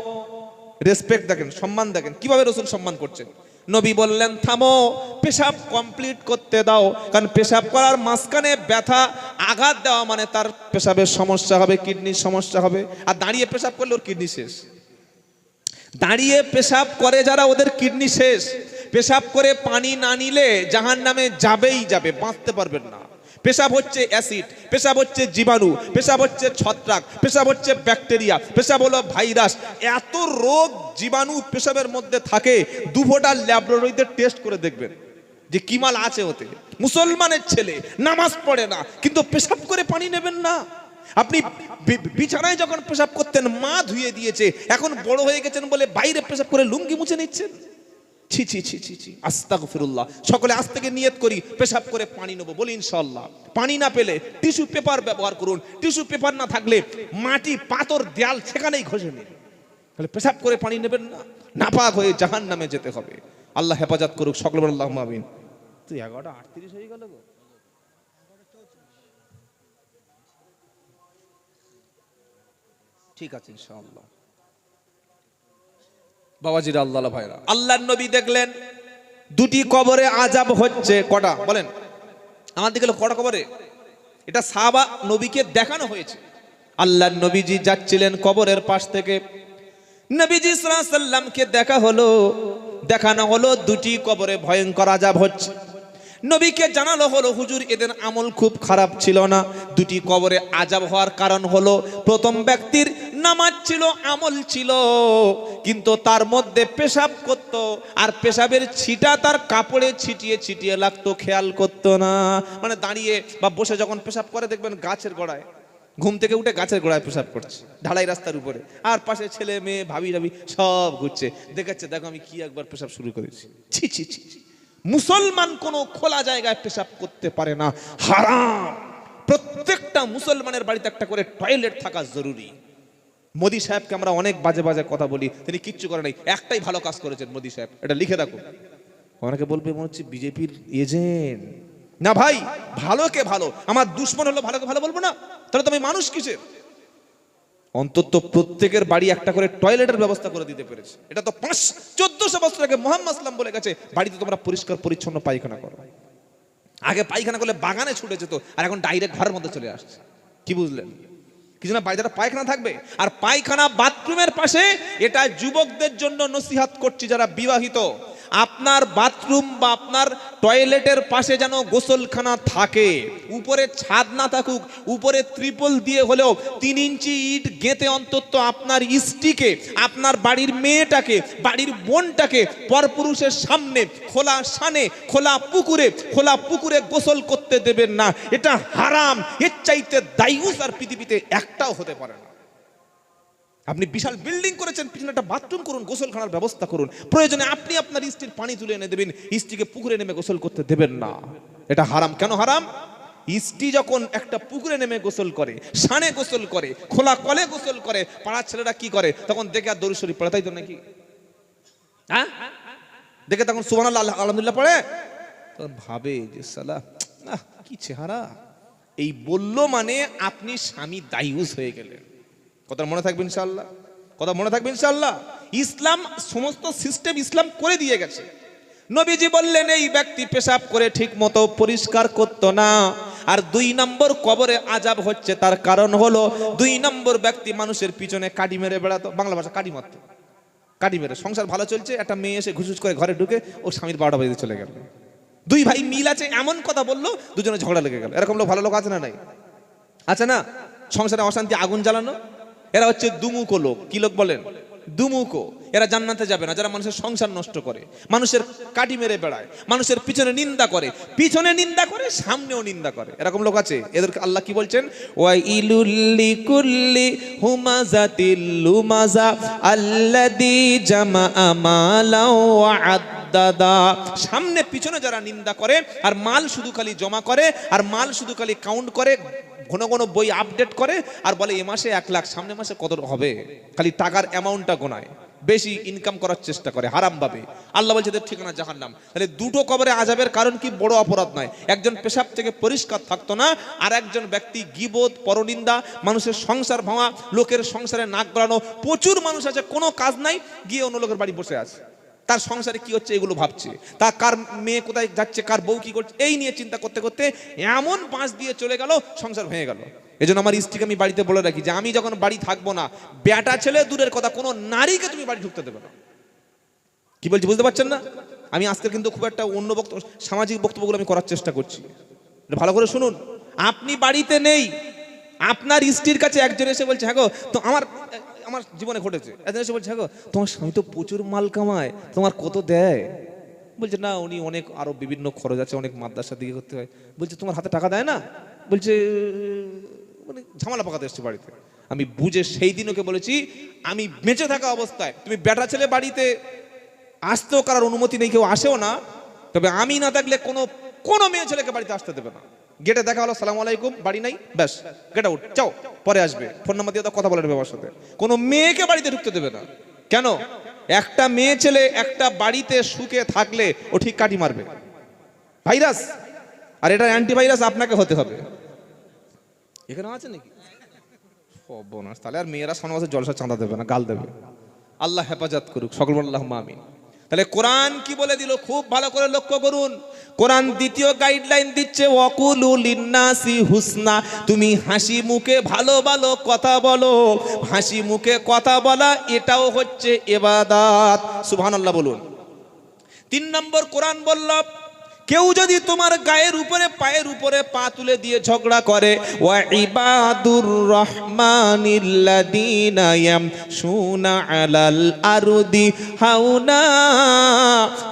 রেসপেক্ট দেখেন, সম্মান দেখেন কিভাবে রসুল সম্মান করছেন। নবী বললেন থামো, পেশাব কমপ্লিট করতে দাও, কারণ পেশাব করার মাঝখানে ব্যথা আঘাত দেওয়া মানে তার পেশাবের সমস্যা হবে, কিডনির সমস্যা হবে। আর দাঁড়িয়ে পেশাব করলে ওর কিডনি শেষ। দাঁড়িয়ে পেশাব করে যারা, ওদের কিডনি শেষ। পেশাব করে পানি না নিলে জাহান্নামে যাবেই যাবে, বাঁচতে পারবেন না। পেশাব হচ্ছে অ্যাসিড, পেশাব হচ্ছে জীবাণু, পেশাব হচ্ছে ছত্রাক, পেশাব হচ্ছে ব্যাকটেরিয়া, পেশাব হলো ভাইরাস। এত রোগ জীবাণু পেশাবের মধ্যে থাকে, 2 ফোঁটা ল্যাবরেটরিতে টেস্ট করে দেখবেন যে কি মাল আছে ওতে। মুসলমানের ছেলে নামাজ পড়ে না, কিন্তু পেশাব করে পানি নেবেন না। আপনি বিছানায় যখন পেশাব করতেন মা ধুয়ে দিয়েছে, এখন বড় হয়ে গেছেন বলে বাইরে পেশাব করে লুঙ্গি মুছে নিচ্ছেন। ছি ছি ছি ছি ছি, আস্তাগফিরুল্লাহ। সকলে আজ থেকে নিয়ত করি পেশাব করে পানি নেবো, বলি ইনশাআল্লাহ। পানি না পেলে টিস্যু পেপার ব্যবহার করুন, টিস্যু পেপার না থাকলে মাটি পাথর দেয়াল সেখানেই ঘষে নিন। তাহলে পেশাব করে পানি নেবেন না, নাপাক হয়ে জাহান্নামে যেতে হবে। আল্লাহ হেফাজত করুক, সকলে বলুন আল্লাহুম্মা আমিন। তুই 11:38 হয়ে গেল গো। ঠিক আছে ইনশাআল্লাহ। বাবাজিরা, আল্লাহ ভাইরা, আল্লাহর নবী দেখলেন 2টি কবরে আযাব হচ্ছে। কটা বলেন আমার দিকে, কটা কবরে? এটা সাহাবা নবীকে দেখানো হয়েছে। আল্লাহর নবীজি যাচ্ছিলেন কবরের পাশ থেকে, নবীজি সাল্লাল্লাহু আলাইহি সাল্লামকে দেখানো হলো 2টি কবরে ভয়ঙ্কর আযাব হচ্ছে। নবীকে জানালো হলো হুজুর এদের আমল খুব খারাপ ছিল না। 2টি কবরে আযাব হওয়ার কারণ হলো প্রথম ব্যক্তির নামাজ ছিল, আমল ছিল, কিন্তু তার মধ্যে পেশাব করত, আর পেশাবের ছিটা তার কাপড়ে ছিটিয়ে ছিটিয়ে লাগতো, খেয়াল করতো না। মানে দাঁড়িয়ে বা বসে যখন পেশাব করে দেখবেন গাছের গোড়ায়, ঘুম থেকে উঠে গাছের গোড়ায় পেশাব করছে, ঢালাই রাস্তার উপরে, আর পাশে ছেলে মেয়ে ভাবি রাবি সব ঘুরছে, দেখাচ্ছে দেখো আমি কি একবার পেশাব শুরু করেছি। ছি ছি ছি। মুসলমান কোনো খোলা জায়গায় পেশাব করতে পারে না, হারাম। প্রত্যেকটা মুসলমানের বাড়িতে একটা করে টয়লেট থাকা জরুরি। মোদি সাহেবকে আমরা অনেক বাজে বাজে কথা বলি, তিনি কিচ্ছু করে নাই, একটাই ভালো কাজ করেছেন মোদি সাহেব, এটা লিখে রাখুন। অনেকে বলবে মনে হচ্ছে বিজেপির এজেন্ট। না ভাই, ভালোকে ভালো, আমার দুশ্মন হলো ভালোকে ভালো বলবো না, তাহলে তো আমি মানুষ কিসের? অন্তত প্রত্যেকের বাড়ি একটা করে টয়লেটের ব্যবস্থা করে দিতে পেরেছে। এটা তো 1400 বছর আগে মুহাম্মদ সাল্লাল্লাহু বলে গেছে, বাড়িতে তোমরা পরিষ্কার পরিচ্ছন্ন পায়খানা করো। আগে পায়খানা করলে বাগানে ছুটে যেত, আর এখন ডাইরেক্ট ঘরের মধ্যে চলে আসছে। কি বুঝলেন? কিছু না, বাড়িতে পায়খানা থাকবে, আর পায়খানা বাথরুমের পাশে। এটা যুবকদের জন্য নসিহত করছি যারা বিবাহিত, আপনার বাথরুম বা আপনার টয়লেটের পাশে যেন গোসলখানা থাকে। উপরে ছাদ না থাকুক, উপরে ত্রিপল দিয়ে হলেও 3 ইঞ্চি ইট গেঁথে অন্তত আপনার স্ত্রীকে, আপনার বাড়ির মেয়েটাকে, বাড়ির বোনটাকে পরপুরুষের সামনে খোলা শানে খোলা পুকুরে গোসল করতে দেবেন না। এটা হারাম। এর চাইতে দায়ুস আর পৃথিবীতে একটাও হতে পারে না। আপনি বিশাল বিল্ডিং করেছেন, পিছনে একটা বাথরুম করুন, গোসলখানার ব্যবস্থা করুন। প্রয়োজনে আপনি আপনার স্ত্রীর পানি তুলে এনে দেবেন, স্ত্রীকে পুকুরে নেমে গোসল করতে দেবেন না। এটা হারাম। কেন হারাম? স্ত্রী যখন একটা পুকুরে নেমে গোসল করে, শানে গোসল করে, খোলা কলে গোসল করে, পাড়ার ছেলেরা কি করে তখন দেখে আর দরুদ শরীফ পড়ে, তাই তো নাকি? হ্যাঁ, দেখে তখন সুবহানাল্লাহ আলহামদুলিল্লাহ পড়ে, তখন ভাবে যে সালা কি চেহারা। এই বললো মানে আপনি স্বামী দায়ুস হয়ে গেলেন। কথা মনে থাকবে ইনশাআল্লাহ, কথা মনে থাকবে ইনশাআল্লাহ। ইসলাম সমস্ত সিস্টেম ইসলাম করে দিয়ে গেছে। নবীজি বললেন এই ব্যক্তি পেশাব করে ঠিক মতো পরিষ্কার করতো না। আর 2 নম্বর কবরে আযাব হচ্ছে, তার কারণ হলো 2 নম্বর ব্যক্তি মানুষের পিছনে কাটি মেরে বেড়াতো। বাংলা ভাষা কাটি মারতো। কাটি মেরে সংসার ভালো চলছে, একটা মেয়ে এসে ঘুষুস করে ঘরে ঢুকে ও স্বামীর 12টা বাজে চলে গেল। দুই ভাই মিল আছে, এমন কথা বললো দুজনে ঝগড়া লেগে গেল। এরকম লোক ভালো লোক আছে না নাই? আছে না? সংসারে অশান্তি, আগুন জ্বালানো। এরা হচ্ছে দুমুখো লোক। কি লোক বলেন? দুমুখো। এরা জান্নাতে যাবে না, যারা মানুষের সংসার নষ্ট করে, মানুষের কাটি মেরে বেড়ায়, মানুষের পিছনে নিন্দা করে, পিছনে নিন্দা করে সামনেও নিন্দা করে। এরকম লোক আছে। এদেরকে আল্লাহ কি বলছেন? ওয়াইলুল লিকুল্লি হুমাযাতিল লুমাযা আল্লাযী জামাআ মালাও ওয়া আদ্দাদা। সামনে পিছনে যারা নিন্দা করে আর মাল শুধু খালি জমা করে আর মাল শুধু খালি কাউন্ট করে, ঘন ঘন বই আপডেট করে আর বলে এ মাসে 1 লাখ, সামনে মাসে কত হবে, খালি টাকার অ্যামাউন্টটা গোনায়, বেশি ইনকাম করার চেষ্টা করে হারাম ভাবে। আল্লাহ বলছে এদের ঠিকানা জাহান্নাম। তাহলে দুটো কবরে আযাবের কারণ কি? বড় অপরাধ নয়। একজন পেশাব থেকে পরিষ্কার থাকতো না, আর একজন ব্যক্তি গীবত, পরনিন্দা, মানুষের সংসার ভাঙা, লোকের সংসারে নাক গলানো। প্রচুর মানুষ আছে কোনো কাজ নাই, গিয়ে অন্য লোকের বাড়ি বসে আছে, তার সংসারে কি হচ্ছে এগুলো ভাবছে, তা কার মেয়ে কোথায় যাচ্ছে, কার বউ কি করছে, এই নিয়ে চিন্তা করতে করতে এমন বাঁশ দিয়ে চলে গেল, সংসার ভেঙে গেল। এজন্য আমার স্ত্রীকে আমি বাড়িতে বলে রাখি যে আমি যখন বাড়ি থাকবো না, বেটা ছেলে দূরের কথা, কোনো নারীকে তুমি বাড়ি ঢুকতে দেবে না। কি বলছি বুঝতে পারছেন না? আমি আজকে কিন্তু খুব একটা অন্য বক্তব্য, সামাজিক বক্তব্যগুলো আমি করার চেষ্টা করছি, ভালো করে শুনুন। আপনি বাড়িতে নেই, আপনার স্ত্রীর কাছে একজন এসে বলছে হ্যাঁ গো, তো আমার জীবনে ঘটেছে, একজন এসে বলছে হ্যাঁ গো, তোমার স্বামী তো প্রচুর মাল কামায়, তোমার কত দেয়? বলছে না, উনি অনেক আরো বিভিন্ন খরচ আছে, অনেক মাদ্রাসা দিকে করতে হয়। বলছে তোমার হাতে টাকা দেয় না? বলছে মানে ঝামেলা পাকাতে এসছে বাড়িতে। আমি বুঝে সেই দিন ওকে বলেছি, আমি বেঁচে থাকা অবস্থায় তুমি বেটা ছেলে বাড়িতে আসতেও কারোর অনুমতি নেই, কেউ আসেও না, তবে আমি না থাকলে কোনো মেয়ে ছেলেকে বাড়িতে আসতে দেবে না। গেটে দেখা হলো সালাম আলাইকুম, বাড়ি নাই, ব্যাস গেট আউট, চাও পরে আসবে, ফোন নাম্বার দিয়ে কথা বলে নেবে আমার সাথে। কোনো মেয়েকে বাড়িতে ঢুকতে দেবে না। কেন? একটা মেয়ে ছেলে একটা বাড়িতে সুখে থাকলে ও ঠিক কাটি মারবে, ভাইরাস। আর এটা অ্যান্টিভাইরাস আপনাকে হতে হবে। এখানে আছে নাকি? বোনাস, তাহলে আর মেয়েরা সমাজে জলসা চাঁদা দেবে না, গাল দেবে। আল্লাহ হেফাজত করুক, সকল আল্লাহুম্মা আমিন। তাহলে কোরআন কি বলে দিল খুব ভালো করে লক্ষ্য করুন। কোরআন দ্বিতীয় গাইডলাইন দিচ্ছে ওয়াকুলু লিন্নাসি হুসনা, তুমি হাসি মুখে ভালো ভালো কথা বলো। হাসি মুখে কথা বলা এটাও হচ্ছে ইবাদত। সুবহানাল্লাহ বলুন। 3 নম্বর কোরআন বলল, কেউ যদি তোমার গায়ের উপরে পায়ের উপরে পা তুলে দিয়ে ঝগড়া করে, ওয়া ইবাদুর রহমানিল্লাযীনা ইয়ামশুনা আলাল আরদি হাওনা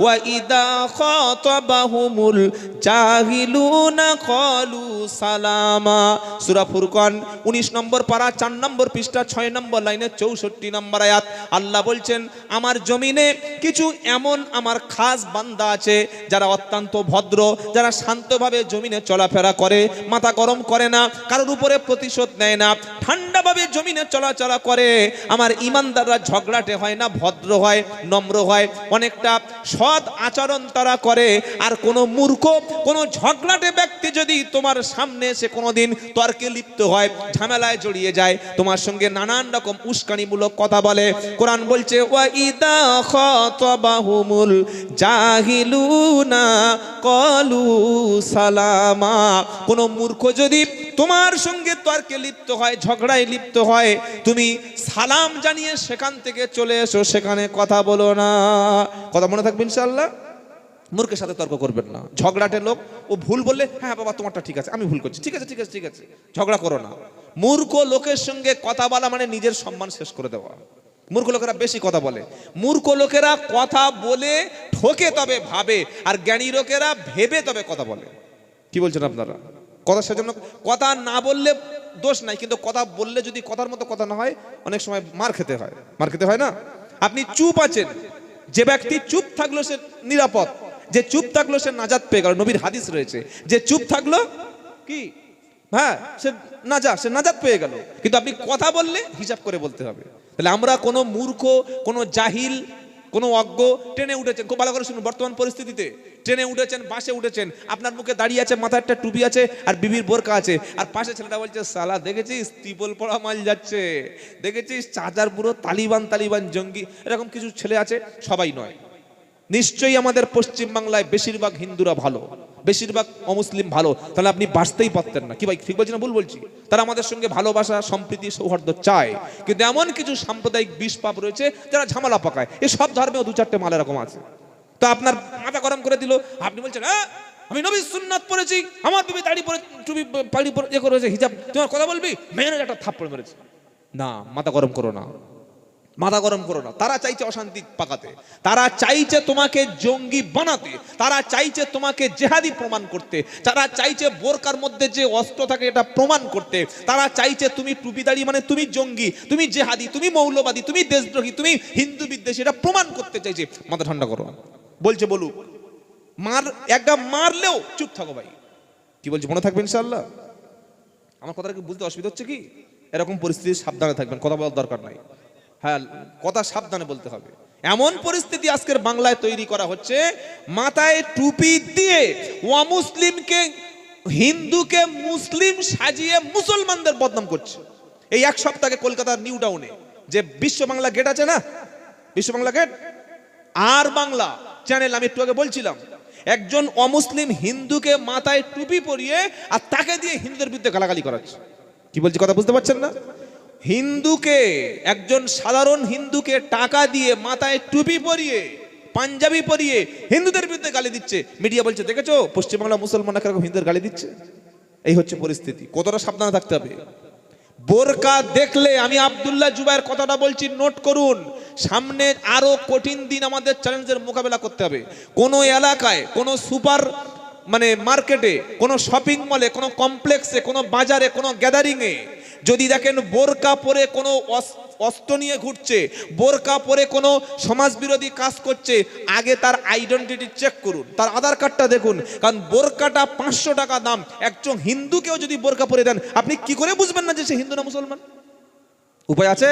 ওয়া ইযা খাতাবাহুমুল জাহিলুনা ক্বালু সালামা। সূরা ফুরকান 19 নম্বর পারা 4 নম্বর পৃষ্ঠা 6 নম্বর লাইনে 64 নম্বর আয়াত। আল্লাহ বলছেন আমার জমিনে কিছু এমন আমার খাস বান্দা আছে যারা অত্যন্ত ভদ্র, যারা শান্তভাবে জমিনে চলাফেরা করে, মাথা গরম করে না, কারোর উপরে প্রতিশোধ নেয় না, ঠান্ডাভাবে জমিনে চলাচলা করে। আমার ইমানদাররা ঝগড়াটে হয় না, ভদ্র হয়, নম্র হয়, অনেকটা সৎ আচরণ তারা করে। আর কোনো মূর্খ, কোনো ঝগড়াটে ব্যক্তি যদি তোমার সামনে এসে কোনোদিন তর্কে লিপ্ত হয়, ঝামেলায় জড়িয়ে যায়, তোমার সঙ্গে নানান রকম উস্কানিমূলক কথা বলে, কোরআন বলছে ওয়া ইদা খাতাবাহুমুল জাহিলুনা ক্বালু সালামা। কোন মূর্খ যদি তোমার সঙ্গে তর্কে লিপ্ত হয়, ঝগড়ায় লিপ্ত হয়, তুমি সালাম জানিয়ে সেখান থেকে চলে এসো, সেখানে কথা বলো না। কথা মনে থাকবে ইনশাআল্লাহ। মূর্খের সাথে তর্ক করবেন না। ঝগড়াটে লোক, ও ভুল বললে হ্যাঁ বাবা তোমারটা ঠিক আছে, আমি ভুল করছি, ঠিক আছে ঠিক আছে ঠিক আছে, ঝগড়া করো না। মূর্খ লোকের সঙ্গে কথা বলা মানে নিজের সম্মান শেষ করে দেওয়া। মূর্খ লোকেরা বেশি কথা বলে। মূর্খ লোকেরা কথা বলে ঠকে তবে ভাবে, আর জ্ঞানী লোকেরা ভেবে তবে কথা বলে। কি বলছেন আপনারা? কথা সেজন্য কথা না বললে দোষ নাই, কিন্তু কথা বললে যদি কথার মতো কথা না হয়, অনেক সময় মার খেতে হয়। মার খেতে হয় না? আপনি চুপ আছেন, যে ব্যক্তি চুপ থাকলো সে নিরাপদ, যে চুপ থাকলো সে নাজাত পেয়ে গেল। নবীর হাদিস রয়েছে, যে চুপ থাকলো কি হ্যাঁ সে নাজাত পেয়ে গেল। কিন্তু আপনি কথা বললে হিসাব করে বলতে হবে। তাহলে আমরা কোনো মূর্খ, কোনো জাহিল, কোনো অজ্ঞ ট্রেনে উঠেছেন, খুব ভালো করে শুনুন, বর্তমান পরিস্থিতিতে ট্রেনে উঠেছেন, বাসে উঠেছেন, আপনার মুখে দাঁড়িয়ে আছে, মাথায় একটা টুপি আছে আর বিবির বোরকা আছে, আর পাশে ছেলেটা বলছে সালা দেখেছিস ত্রিপল পড়া মাল যাচ্ছে, দেখেছিস চাচার পুরো তালিবান জঙ্গি। এরকম কিছু ছেলে আছে, সবাই নয়। নিশ্চয়ই আমাদের পশ্চিম বাংলায় বেশিরভাগ হিন্দুরা ভালো, বেশিরভাগ অমুসলিম ভালো, তাহলে আপনি বাঁচতেই পারতেন না। কি ভাই ঠিক বলছি না ভুল বলছি? তারা আমাদের সঙ্গে ভালোবাসা, সম্প্রীতি, সৌহার্দ্য চায়, কিন্তু এমন কিছু সাম্প্রদায়িক বিষ পাপ রয়েছে যারা ঝামেলা পাকায়। এই সব ধর্মেও দু চারটে মাল এরকম আছে। তো আপনার মাথা গরম করে দিল, আপনি বলছেন হ্যাঁ আমি নবীর সুন্নাত পড়েছি, আমার বিবি দাড়ি পরে টুপি পাড়ি পরে এ করেছে হিজাব, তোমার কথা বলবি মেয়ের একটা থাপ্পড় মেরেছে। না, মাথা গরম করো না, মাথা গরম করো না। তারা চাইছে অশান্তি পাকাতে, তারা চাইছে তোমাকে জঙ্গি বানাতে, তারা চাইছে তোমাকে জেহাদি প্রমাণ করতে, তারা চাইছে বোরকার মধ্যে যে অস্ত্র থাকে এটা প্রমাণ করতে, তারা চাইছে তুমি টুপিদারি মানে তুমি জঙ্গি, তুমি জেহাদি, তুমি মৌলবাদী, তুমি দেশদ্রোহী, তুমি হিন্দু বিদ্বেষী, এটা প্রমাণ করতে চাইছে। মাথা ঠান্ডা করো, বলছে বলুক, মার একটা মারলেও চুপ থাকো ভাই। কি বলছে মনে থাকবে ইনশাআল্লাহ? আমার কথাটা কি বুঝতে অসুবিধা হচ্ছে কি? এরকম পরিস্থিতি সাবধানে থাকবেন, কথা বলার দরকার নাই। হ্যাঁ, কথা সাবধানে বলতে হবে। এমন পরিস্থিতি আজকের বাংলায় তৈরি করা হচ্ছে, মাথায় টুপি দিয়ে অমুসলিমকে হিন্দুকে মুসলিম সাজিয়ে মুসলমানদের বদনাম করছে। এই এক সপ্তাহে কলকাতার নিউ টাউনে যে বিশ্ব বাংলা গেট আছে না, বিশ্ব বাংলা গেট আর বাংলা চ্যানেল, আমি একটু আগে বলছিলাম, একজন অমুসলিম হিন্দুকে মাথায় টুপি পরিয়ে আর তাকে দিয়ে হিন্দুদের বিরুদ্ধে গালাগালি করাচ্ছে। কি বলছি কথা বুঝতে পারছেন না? হিন্দুকে, একজন সাধারণ হিন্দুকে টাকা দিয়ে মাথায় টুপি পরিয়ে পাঞ্জাবি পরিয়ে হিন্দুদের বিরুদ্ধে গালি দিচ্ছে। মিডিয়া বলছে দেখেছো পশ্চিমবাংলা মুসলমানরা কিরকম হিন্দুদের গালি দিচ্ছে। এই হচ্ছে পরিস্থিতি, কতটা সাবধানে থাকতে হবে। বোরকা দেখলে, আমি আব্দুল্লাহ জুবায়ের কথাটা বলছি, নোট করুন, সামনে আরো কঠিন দিন আমাদের চ্যালেঞ্জের মোকাবেলা করতে হবে। কোন এলাকায়, কোন সুপার মানে মার্কেটে, কোন শপিং মলে, কোন কমপ্লেক্সে, কোন বাজারে, কোন গ্যাদারিং এ যদি দেখেন বোরকা পরে কোনো অস্ত্র নিয়ে ঘুরছে, বোরকা পরে কোনো সমাজ বিরোধী কাজ করছে, আগে তার আইডেন্টিটি চেক করুন, তার আধার কার্ডটা দেখুন। কারণ বোরকাটা 500 টাকা দাম, একজন হিন্দুকেও যদি বোরকা পরে দেন আপনি কি করে বুঝবেন না যে সে হিন্দু না মুসলমান? উপায় আছে?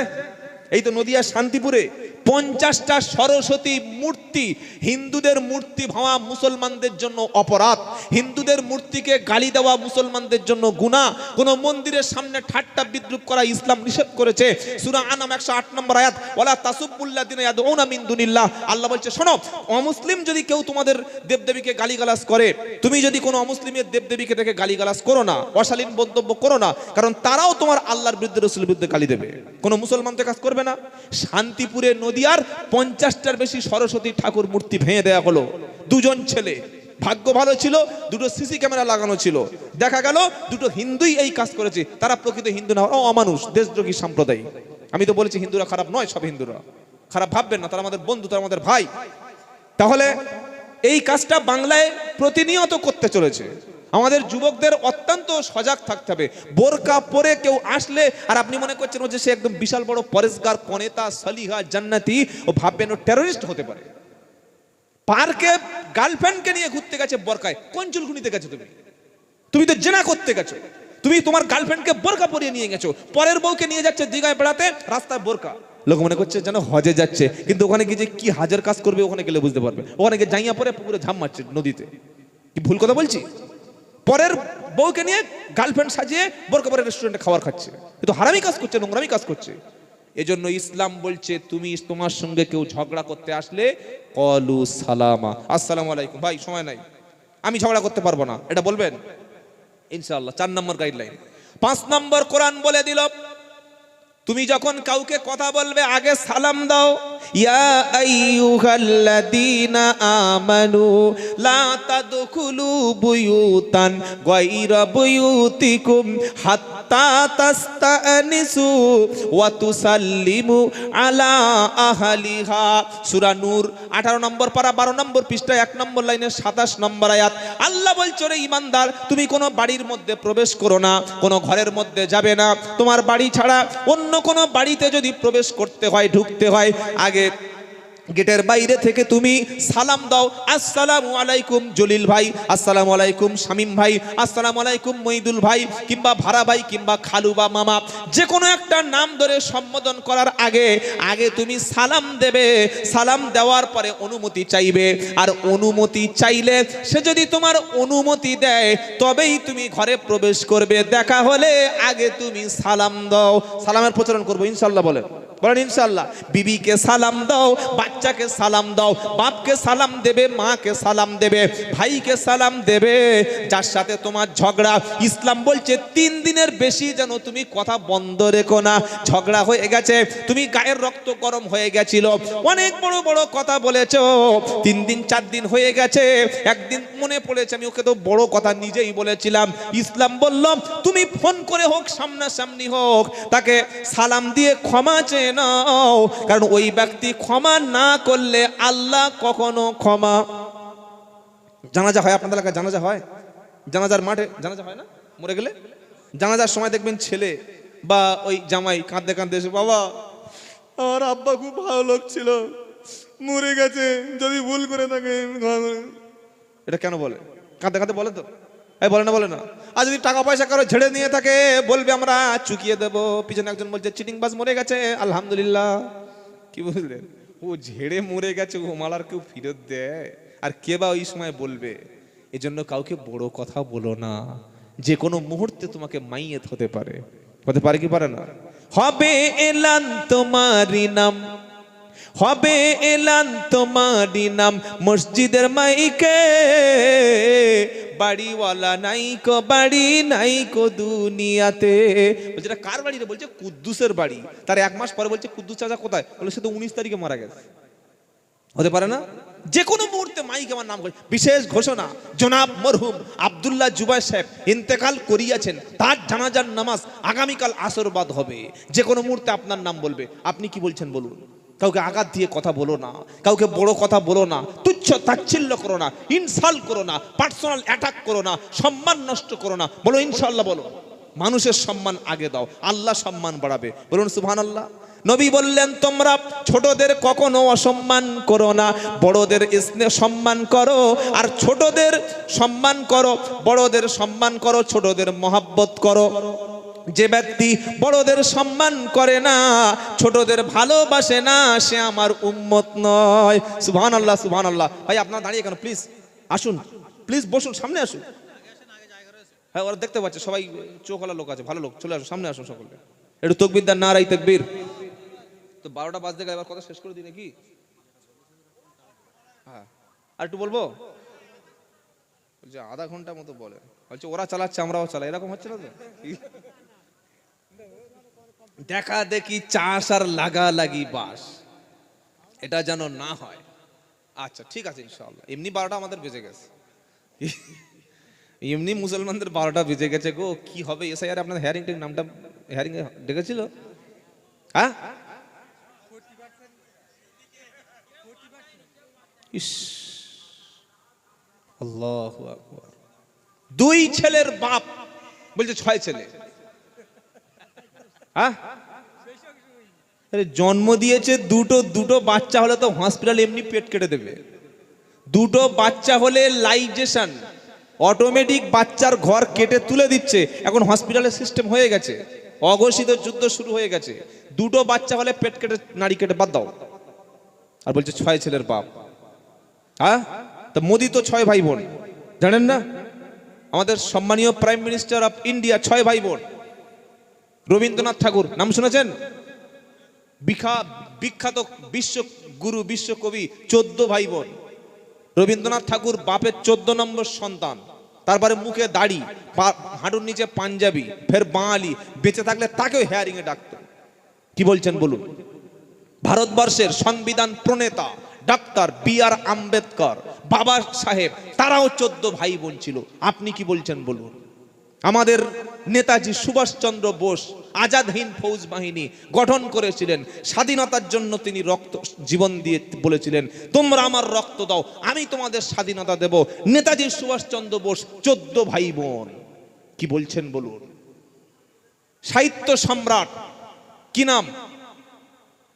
এই তো নদিয়া শান্তিপুরে 50টা সরস্বতী মূর্তি, হিন্দুদের মূর্তি ভাঙা মুসলমানদের জন্য অপরাধ, হিন্দুদের মূর্তিকে গালি দেওয়া মুসলমানদের জন্য গুনাহ, কোন মন্দিরের সামনে ঠাট্টা বিদ্রুপ করা ইসলাম নিষেধ করেছে। সূরা আনাম 108 নম্বর আয়াত, ওয়ালা তাসুবুল্লাযিনা ইয়াদউনা মিন দুনিল্লাহ। আল্লাহ বলছে শোনো, অমুসলিম যদি কেউ তোমাদের দেবদেবীকে গালিগালাজ করে, তুমি যদি কোনো অমুসলিমের দেবদেবীকে দেখে গালিগালাজ করো না, অশালীন মন্তব্য করো না, কারণ তারাও তোমার আল্লাহর বিরুদ্ধে, রাসূলের বিরুদ্ধে গালি দেবে। কোন মুসলমান তো কাজ করবে না। শান্তিপুরে নদিয়ার 50টার বেশি সরস্বতী ঠাকুর মূর্তি ভেঙে দেওয়া হলো। দুজন ছেলে, ভাগ্য ভালো ছিল দুটো সিসি ক্যামেরা লাগানো ছিল, দেখা গেল দুটো হিন্দুই এই কাজ করেছে। তারা প্রকৃত হিন্দু না, অমানুষ, দেশদ্রোহী সম্প্রদায়। আমি তো বলেছি হিন্দুরা খারাপ নয়, সব হিন্দুরা খারাপ ভাববেন না, তারা আমাদের বন্ধু, তারা আমাদের ভাই। তাহলে এই কাজটা বাংলায় প্রতিনিয়ত করতে চলেছে। আমাদের যুবকদের অত্যন্ত সজাগ থাকতে হবে। বোরকা পরে কেউ আসলে আর আপনি মনে করছেন যে সে একদম বিশাল বড় পরেশগার, কনেতা, সলিহা, জান্নাতি, ও ভাববেন ও টেররিস্ট হতে পারে। পার্কে গার্লফ্রেন্ডকে নিয়ে ঘুরতে গেছে বোরকায়, কোন চুলকুনিতে গেছো তুমি? তুমি তো জেনা করতে গেছো, তুমি তোমার গার্লফ্রেন্ডকে বোরকা পরিয়ে নিয়ে গেছো। পরের বউকে নিয়ে যাচ্ছে দীঘায় বেড়াতে, রাস্তায় বোরকা। লোক মনে করছে যেন হজে যাচ্ছে, কিন্তু ওখানে গিয়ে যে কি হাজার কাজ করবে ওখানে গেলে বুঝতে পারবে। ওখানে গিয়ে জাইয়া পরে পুকুরে ঝাঁপ মারছে নদীতে। কি ভুল কথা বলছি? পরের বউকে নিয়ে গার্লফ্রেন্ড সাজিয়ে বোরকা পরে রেস্টুরেন্টে খাবার খাচ্ছে, কিন্তু হারামি কাজ করছে, নোংরামি কাজ করছে। এজন্য ইসলাম বলছে তুমি তোমার সঙ্গে কেউ ঝগড়া করতে আসলে কলু সালামা, আসসালামু আলাইকুম। ভাই সময় নাই, আমি ঝগড়া করতে পারবো না, এটা বলবেন ইনশাআল্লাহ। 4 নম্বর গাইডলাইন। 5 নম্বর কোরআন বলে দিল, তুমি যখন কাউকে কথা বলবে আগে সালাম দাও। ইয়া আইয়ুহাল্লাযীনা আমানু লা তাদখুলু বুয়ুতান গায়রা বুয়ুতিকুম হাত্তা তাস্তানিসু ওয়া তুসাল্লিমু আলা আহলিহা। সূরা নূর 18 নম্বর পারা 12 নম্বর পৃষ্ঠা 1 নম্বর লাইনে 27 নম্বর আয়াত। আল্লাহ বলছে রে ঈমানদার, তুমি কোনো বাড়ির মধ্যে প্রবেশ করো না, কোনো ঘরের মধ্যে যাবে না। তোমার বাড়ি ছাড়া অন্য কোনো বাড়িতে যদি প্রবেশ করতে হয়, ঢুকতে হয়, আগে গেটের বাইরে থেকে তুমি সালাম দাও। আসসালামু আলাইকুম জলিল ভাই, আসসালামু আলাইকুম শামীম ভাই, আসসালামু আলাইকুম মইদুল ভাই, কিংবা ভাড়া ভাই, কিংবা খালু বা মামা, যে কোনো একটা নাম ধরে সম্বোধন করার আগে আগে তুমি সালাম দেবে। সালাম দেওয়ার পরে অনুমতি চাইবে, আর অনুমতি চাইলে সে যদি তোমার অনুমতি দেয় তবেই তুমি ঘরে প্রবেশ করবে। দেখা হলে আগে তুমি সালাম দাও। সালামের প্রচলন করবো ইনশাআল্লাহ, বলেন বলেন ইনশাআল্লাহ। বিবিকে সালাম দাও, বাচ্চাকে সালাম দাও, বাপকে সালাম দেবে, মাকে সালাম দেবে, ভাইকে সালাম দেবে। যার সাথে তোমার ঝগড়া, ইসলাম বলছে 3 দিনের বেশি যেন তুমি কথা বন্ধ রেখো না। ঝগড়া হয়ে গেছে, তুমি গায়ের রক্ত গরম হয়ে গেছিল, অনেক বড় বড় কথা বলেছো, 3 দিন 4 দিন হয়ে গেছে, একদিন মনে পড়েছে আমি ওকে তো বড় কথা নিজেই বলেছিলাম। ইসলাম বলল তুমি ফোন করে হোক, সামনাসামনি হোক, তাকে সালাম দিয়ে ক্ষমা চেয়ে নাও, কারণ ওই ব্যক্তি ক্ষমা না করলে আল্লাহ কখনো ক্ষমা। জানাজা হয় আপনাদের এলাকায়? জানাজা হয়? জানাজার মাঠে জানাজা হয় না? মরে গেলে জানাজার সময় দেখবেন ছেলে বা ওই জামাই কাঁদতে কাঁদতে এসে, বাবা আমার আব্বা খুব ভালো লোক ছিল, মরে গেছে, যদি ভুল করে থাকে। এটা কেন বলে? কাঁদতে কাঁদতে বলে তো? বলে না, বলে না। আর যদি টাকা পয়সা কারো ঝেড়ে নিয়ে থাকে বলবে আমরা চুকিয়ে দেব। পিছনে একজন বলছে চিটিংবাজ মরে গেছে, আলহামদুলিল্লাহ। কি বুঝলেন? ও ঝেড়ে মরে গেছে, ও মালার কেউ ফেরত দেয়? আর কে বা ওই সময় বলবে? এজন্য কাউকে বড় কথা বলো না, যে কোনো মুহূর্তে তোমাকে মাইয়েত হতে পারে। হতে পারে কি পারে না? হবে এলান তোমারি নাম, হবে এলান তোমারি নাম মসজিদের মাইকে, বাড়িওয়ালা নাইকো বাড়ি নাইকো দুনিয়াতে। বলছে এটা কার বাড়ি রে? বলছে কুদ্দুসের বাড়ি। তার 1 মাস পরে বলছে কুদ্দুস চাচা কোথায়? বলে সে তো 19 তারিখে মারা গেছে। হতে পারে না? যে কোনো মুহূর্তে মাইক আমার নাম করে বিশেষ ঘোষণা, জনাব মরহুম আব্দুল্লাহ জুবাইর সাহেব ইন্তেকাল করিয়াছেন, তার জানাজার নামাজ আগামীকাল আসর বাদ হবে। যে কোনো মুহূর্তে আপনার নাম বলবে। আপনি কি বলছেন বলুন? কাউকে আঘাত দিয়ে কথা বলো না, কাউকে বড় কথা বলো না, তুচ্ছ তাচ্ছিল্য করো না, ইনসাল্ট করো না, পার্সোনাল অ্যাটাক করো না, সম্মান নষ্ট করো না। বলো ইনশাআল্লাহ, বলো। মানুষের সম্মান আগে দাও, আল্লাহ সম্মান বাড়াবে। বলুন সুবহানাল্লাহ। নবী বললেন তোমরা ছোটদের কখনো অসম্মান করো না, বড়দের স্নেহ সম্মান করো, আর ছোটদের সম্মান করো, বড়দের সম্মান করো, ছোটদের মহাব্বত করো। যে ব্যক্তি বড়দের সম্মান করে না, ছোটদের ভালোবাসে না, সে আমার উম্মত নয়। সুবহানাল্লাহ, সুবহানাল্লাহ। ভাই আপনারা দাঁড়িয়ে কেন? প্লিজ আসুন, প্লিজ বসুন, সামনে আসুন। হ্যাঁ, ওরা দেখতে পাচ্ছে, সবাই চোখওয়ালা লোক আছে, ভালো লোক, চলে আসুন, সামনে আসুন সকলে। একটু তাকবীর দেন, নারায়ে তাকবীর। তো 12টা বাজতে গেলে এবার কথা শেষ করে দিই নাকি? হ্যাঁ, আর একটু বলবো? বলছে আধা ঘন্টা মতো বলে। বলছে ওরা চালাচ্ছে আমরাও চালাই, এরকম হচ্ছে না তো? দেখা দেখি চাষ আর লাগালাগি বাস, এটা যেন না হয়। আচ্ছা ঠিক আছে ইনশাআল্লাহ। এমনি 12টা আমাদের বেজে গেছে, এমনি মুসলমানদের 12টা বেজে গেছে গো। কি হবে এসআইআর? আপনার হেয়ারিং নামটা হেয়ারিং এ ডেকেছিল? হ্যাঁ, আল্লাহু আকবার। 2 ছেলের বাপ বলছে 6 ছেলে। হ্যাঁ, জন্ম দিয়েছে দুটো বাচ্চা হলে তো হসপিটালে এমনি পেট কেটে দেবে। 2 বাচ্চা হলে লাইজেশন, অটোমেটিক বাচ্চার ঘর কেটে তুলে দিচ্ছে। এখন হসপিটালের সিস্টেম হয়ে গেছে, অঘোষিত যুদ্ধ শুরু হয়ে গেছে। 2 বাচ্চা হলে পেট কেটে, নাড়ি কেটে বাদ দাও। আর বলছে 6 ছেলের বাপ। হ্যাঁ, তো মোদি তো 6 ভাই বোন, জানেন না? আমাদের সম্মানীয় প্রাইম মিনিস্টার অফ ইন্ডিয়া 6 ভাই বোন। রবীন্দ্রনাথ ঠাকুর নাম শুনেছেন? বিখ্যাত বিশ্বগুরু, বিশ্বকবি, 14 ভাই বোন। রবীন্দ্রনাথ ঠাকুর বাপের 14 নম্বর সন্তান। তারপরে মুখে দাড়ি, হাঁটুর নিচে পাঞ্জাবি, ফের বাঙালি। বেঁচে থাকলে তাকেও হেয়ারিং এ ডাকতো। কি বলছেন বলুন? ভারতবর্ষের সংবিধান প্রণেতা ডাক্তার বি.আর. আম্বেদকর, বাবা সাহেব, তারাও 14 ভাই বোন ছিল। আপনি কি বলছেন বলুন? আমাদের নেতাজি সুভাষচন্দ্র বোস আজাদ হিন্দ ফৌজ বাহিনী গঠন করেছিলেন। স্বাধীনতার জন্য তিনি রক্ত জীবন দিয়ে বলেছিলেন তোমরা আমার রক্ত দাও, আমি তোমাদের স্বাধীনতা দেব। নেতাজি সুভাষচন্দ্র বোস 14 ভাই বোন। কি বলছেন বলুন? সাহিত্য সম্রাট কি নাম?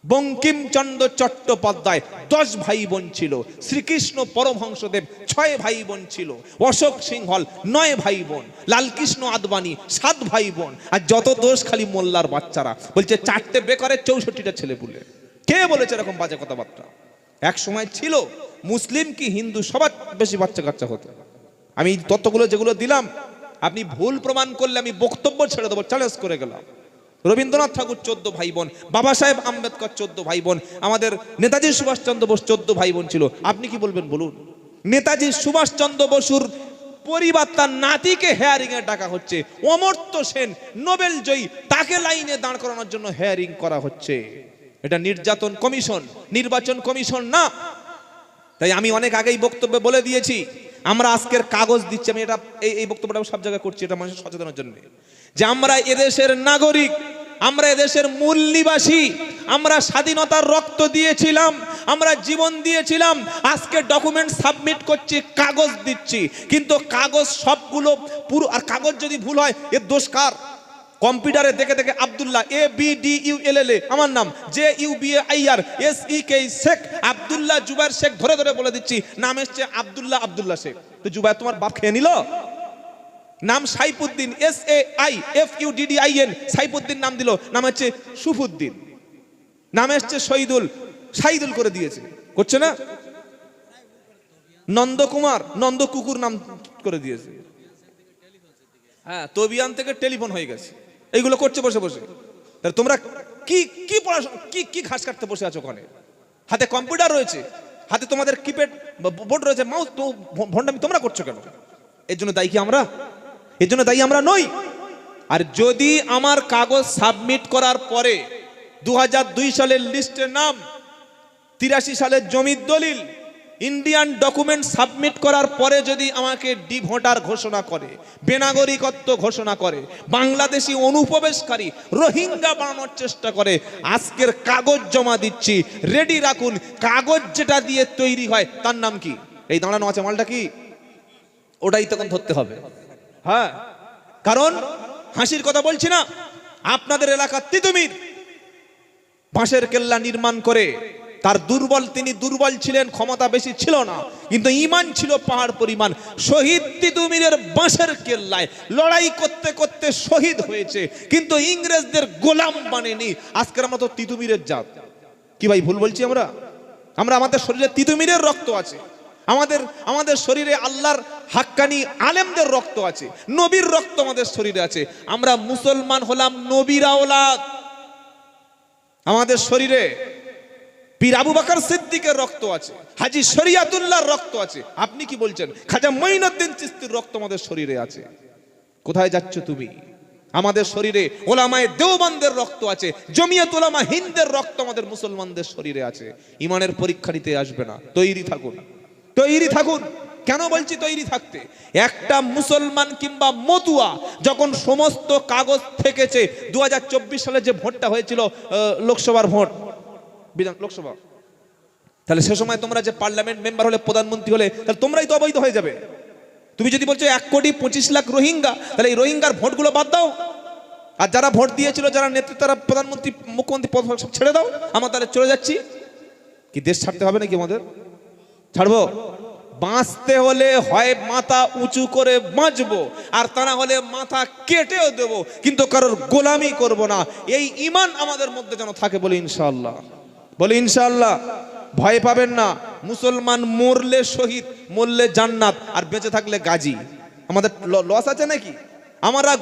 বঙ্কিমচন্দ্র চট্টোপাধ্যায় 10 ভাই বোন ছিল। শ্রীকৃষ্ণ পরমহংসদেব 6 ভাই বোন ছিল। অশোক সিংহল 9 ভাই বোন। লালকৃষ্ণ আদবানি 7 ভাই বোন। আর যত দোষ খালি মোল্লার বাচ্চারা। বলছে 4টে বেকারের 64টা ছেলে বলে। কে বলেছে এরকম বাজে কথাবার্তা? এক সময় ছিল মুসলিম কি হিন্দু সবার বেশি বাচ্চা কাচ্চা হতো। আমি তথ্যগুলো যেগুলো দিলাম, আপনি ভুল প্রমাণ করলে আমি বক্তব্য ছেড়ে দেবো, চ্যালেঞ্জ করে গেলাম। রবীন্দ্রনাথ ঠাকুর 14 ভাই বোন, বাবা সাহেব আম্বেদকর 14 ভাই বোন, আমাদের নেতাজি সুভাষচন্দ্র বোস 14 ভাই বোন ছিল। আপনি কি বলবেন বলুন? নেতাজি সুভাষচন্দ্র বসুর পরিবার তার নাতিকে হেয়ারিং এ ডাকা হচ্ছে, অমর্ত্য সেন নোবেল জয়ী, তাকে লাইনে দাঁড় করানোর জন্য হেয়ারিং করা হচ্ছে। এটা নির্যাতন কমিশন, নির্বাচন কমিশন না। তাই আমি অনেক আগেই বক্তব্যে বলে দিয়েছি, আমরা আজকের কাগজ দিচ্ছি, আমি এটা এই বক্তব্যটা সব জায়গায় করছি, এটা মানুষের সচেতনের জন্য, যে আমরা এদেশের নাগরিক, আমরা এদেশের মূল নিবাসী, আমরা স্বাধীনতার রক্ত দিয়েছিলাম, আমরা জীবন দিয়েছিলাম। আজকে ডকুমেন্ট সাবমিট করছি, কাগজ দিচ্ছি, কিন্তু কাগজ সবগুলো পুরো, আর কাগজ যদি ভুল হয় এর দোষ কার? কম্পিউটারে দেখে দেখে আব্দুল্লাহ ABDULLA আমার নাম, JUBAIR SEK শেখ, আব্দুল্লাহ জুবাইর শেখ ধরে ধরে বলে দিচ্ছি, নাম এসছে আব্দুল্লাহ শেখ। তো জুবাইর তোমার বাপ খেয়ে নিল? নাম সাইফুদ্দিন, SAIFUDDIN, সাইফুদ্দিন নাম দিল, নাম হচ্ছে সুফুদ্দিন। নাম এসছে শাহিদুল করে দিয়েছে, করছে না? নন্দকুমার, নন্দকুকুর নাম করে দিয়েছে। হ্যাঁ, তবিয়ান থেকে টেলিফোন হয়ে গেছে। এইগুলো করছে বসে বসে। তাহলে তোমরা কি পড়াশোনা, কি ঘাস কাটতে বসে আছো ওখানে? হাতে কম্পিউটার রয়েছে, হাতে তোমাদের কিপ্যাড বোর্ড রয়েছে, মাউস, তো ভন্ডামি তোমরা করছো কেন? এর জন্য দায়ী কি আমরা? এর জন্য দায়ী আমরা নই। আর যদি আমার কাগজ সাবমিট করার পরে 2002 সালের লিস্টের নাম, 83 সালের জমির দলিল, ইন্ডিয়ান ডকুমেন্ট সাবমিট করার পরে যদি আমাকে ডিভোটার ঘোষণা করে, বেনাগরিকত্ব ঘোষণা করে, বাংলাদেশি অনুপ্রবেশকারী, রোহিঙ্গা বানানোর চেষ্টা করে, আজকের কাগজ জমা দিচ্ছি, রেডি রাখুন। কাগজ যেটা দিয়ে তৈরি হয় তার নাম কি? এই দাঁড়ানো আছে মালটা কি? ওটাই তখন ধরতে হবে। হ্যাঁ, কারণ হাসির কথা বলছি না, আপনাদের এলাকার তিতুমির বাঁশের কেল্লা নির্মাণ করে, তার তিনি দুর্বল ছিলেন, ক্ষমতা বেশি ছিল না, কিন্তু ঈমান ছিল পাহাড় পরিমাণ। শহীদ তিতুমিরের বাঁশের কেল্লায় লড়াই করতে করতে শহীদ হয়েছে, কিন্তু ইংরেজদের গোলাম বানেনি। আজকের আমরা তো তিতুমিরের জাত। কি ভাই ভুল বলছি? আমরা আমাদের শরীরে তিতুমিরের রক্ত আছে, আমাদের শরীরে আল্লাহর হাক্কানি আলেমদের রক্ত আছে, নবীর রক্ত আমাদের শরীরে আছে। আমরা মুসলমান হলাম নবীর আওলাদ। আমাদের শরীরে পীর আবু বকর সিদ্দিকের রক্ত আছে, হাজী শরিয়াতুল্লাহর রক্ত আছে। আপনি কি বলছেন? খাজা মঈনুদ্দিন চিশতির রক্ত আমাদের শরীরে আছে। কোথায় যাচ্ছ তুমি? আমাদের শরীরে ওলামায়ে দেওবন্দের রক্ত আছে, জমিয়ত উলামা হিন্দের রক্ত আমাদের মুসলমানদের শরীরে আছে। ঈমানের পরীক্ষা নিতে আসবে না, তৈরি থাকুন, তৈরি থাকুন। কেন বলছি তৈরি থাকতে? একটা মুসলমান কিংবা মতুয়া যখন সমস্ত কাগজ থেকেছে, 2024 সালে যে ভোটটা হয়েছিল, লোকসভার ভোট, লোকসভা, তাহলে সে সময় তোমরা যে পার্লামেন্ট মেম্বার হলে, প্রধানমন্ত্রী হলে, তাহলে তোমরাই তো অবৈধ হয়ে যাবে। তুমি যদি বলছো 1,25,00,000 রোহিঙ্গা, তাহলে এই রোহিঙ্গার ভোটগুলো বাদ দাও, আর যারা ভোট দিয়েছিল, যারা নেতৃত্ব, তারা প্রধানমন্ত্রী, মুখ্যমন্ত্রী পদ সব ছেড়ে দাও, আমরা তাহলে চলে যাচ্ছি। কি দেশ ছাড়তে হবে নাকি আমাদের? ছাড়বো? বাঁচতে হলে হয় মাথা উঁচু করে বাঁচবো, আর তা না হলে মাথা কেটেও দেবো, কিন্তু কারোর গোলামি করব না। এই ঈমান আমাদের মধ্যে যেন থাকে, বলি ইনশাআল্লাহ, বলি ইনশাআল্লাহ। ভয় পাবেন না। মুসলমান মরলে শহীদ, মরলে জান্নাত, আর বেঁচে থাকলে গাজী। আমাদের লস আছে নাকি? আমরা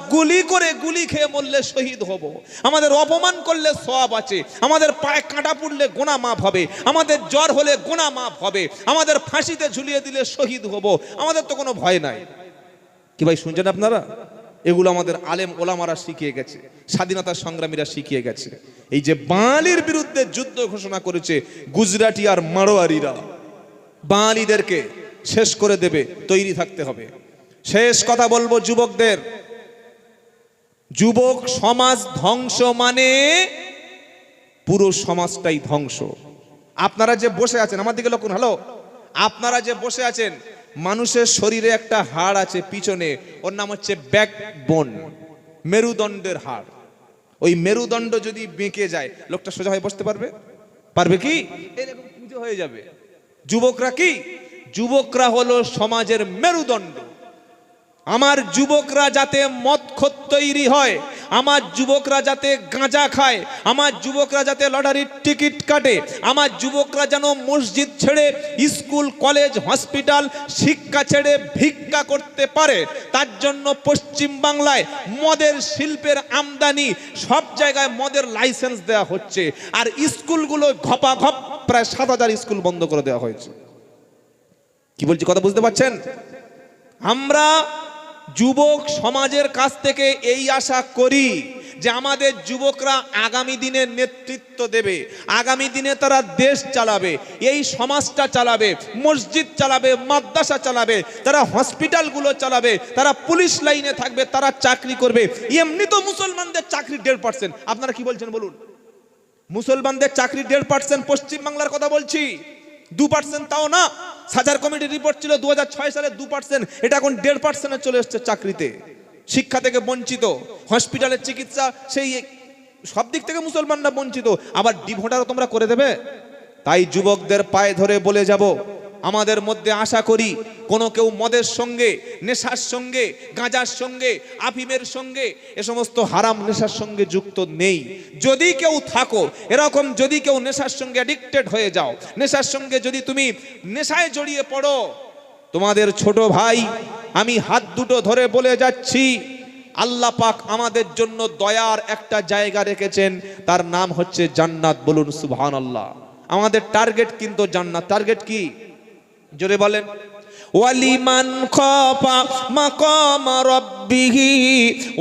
গুলি খেয়ে মরলে শহীদ হব, আমাদের অপমান করলে সওয়াব আছে, আমাদের পায়ে কাঁটা পড়লে গুনাহ মাফ হবে, আমাদের জ্বর হলে গুনাহ মাফ হবে, আমাদের ফাঁসিতে ঝুলিয়ে দিলে শহীদ হব। আমাদের তো কোনো ভয় নাই। কি ভাই শুনছেন আপনারা? এগুলো আমাদের আলেম ওলামারা শিখিয়ে গেছে, স্বাধীনতা সংগ্রামীরা শিখিয়ে গেছে। এই যে বাঙালির বিরুদ্ধে যুদ্ধ ঘোষণা করেছে গুজরাটি আর মারোয়ারিরা, বাঙালিদেরকে শেষ করে দেবে, তৈরি থাকতে হবে। শেষ কথা বলবো যুবকদের, যুবক সমাজ ধ্বংস মানে পুরো সমাজটাই ধ্বংস। আপনারা যে বসে আছেন, আমার দিকে লক্ষ্য, হ্যালো, আপনারা যে বসে আছেন, মানুষের শরীরে একটা হাড় আছে পিছনে, ওর নাম হচ্ছে ব্যাকবোন, মেরুদণ্ডের হাড়। ওই মেরুদণ্ড যদি বেঁকে যায়, লোকটা সোজা হয়ে বসতে পারবে? পারবে কি? এরকম পুজো হয়ে যাবে। যুবকরা কি? যুবকরা হলো সমাজের মেরুদণ্ড। আমার যুবকরা যাতে মদখোর তৈরি হয়, আমার যুবকরা যাতে গাঁজা খায়, আমার যুবকরা যাতে লটারির টিকিট কাটে, আমার যুবকরা যেন মসজিদ ছেড়ে স্কুল কলেজ হসপিটাল শিক্ষা ছেড়ে ভিক্ষা করতে পারে, তার জন্য পশ্চিম বাংলায় মদের শিল্পের আমদানি, সব জায়গায় মদের লাইসেন্স দেওয়া হচ্ছে। আর স্কুলগুলো ঘপাঘপ প্রায় 7,000 স্কুল বন্ধ করে দেওয়া হয়েছে। কি বলছি কথা বুঝতে পারছেন? আমরা যুবক সমাজের কাছ থেকে এই আশা করি যে আমাদের যুবকরা আগামী দিনে নেতৃত্ব দেবে, আগামী দিনে তারা দেশ চালাবে, এই সমাজটা চালাবে, মসজিদ চালাবে, মাদ্রাসা চালাবে, তারা হসপিটালগুলো চালাবে, তারা পুলিশ লাইনে থাকবে, তারা চাকরি করবে। এমনি তো মুসলমানদের চাকরি 1.5%। আপনারা কি বলছেন বলুন? মুসলমানদের চাকরি 1.5%, পশ্চিম বাংলার কথা বলছি, 2% তাও না। সাজার কমিটির রিপোর্ট ছিল 2006 সালে 2%, এটা এখন 1.5% চলে এসছে চাকরিতে। শিক্ষা থেকে বঞ্চিত, হসপিটালের চিকিৎসা, সেই সব দিক থেকে মুসলমানরা বঞ্চিত, আবার ডিভোটারও তোমরা করে দেবে। তাই যুবকদের পায়ে ধরে বলে যাব, আমাদের মধ্যে আশা করি কোনো কেউ মদের সঙ্গে, নেশার সঙ্গে, গাঁজার সঙ্গে, আফিমের সঙ্গে, এ সমস্ত হারাম নেশার সঙ্গে যুক্ত নেই। যদি কেউ থাকো এরকম, যদি কেউ নেশার সঙ্গে অ্যাডিক্টেড হয়ে যাও, নেশার সঙ্গে যদি তুমি নেশায় জড়িয়ে পড়ো, তোমাদের ছোট ভাই আমি হাত দুটো ধরে বলে যাচ্ছি, আল্লাহ পাক আমাদের জন্য দয়ার একটা জায়গা রেখেছেন, তার নাম হচ্ছে জান্নাত। বলুন সুবহানাল্লাহ। আমাদের টার্গেট কিন্তু জান্নাত। টার্গেট কি? জোরে বলেন। ওয়ালিমান খাফা মাকাম রাব্বিহি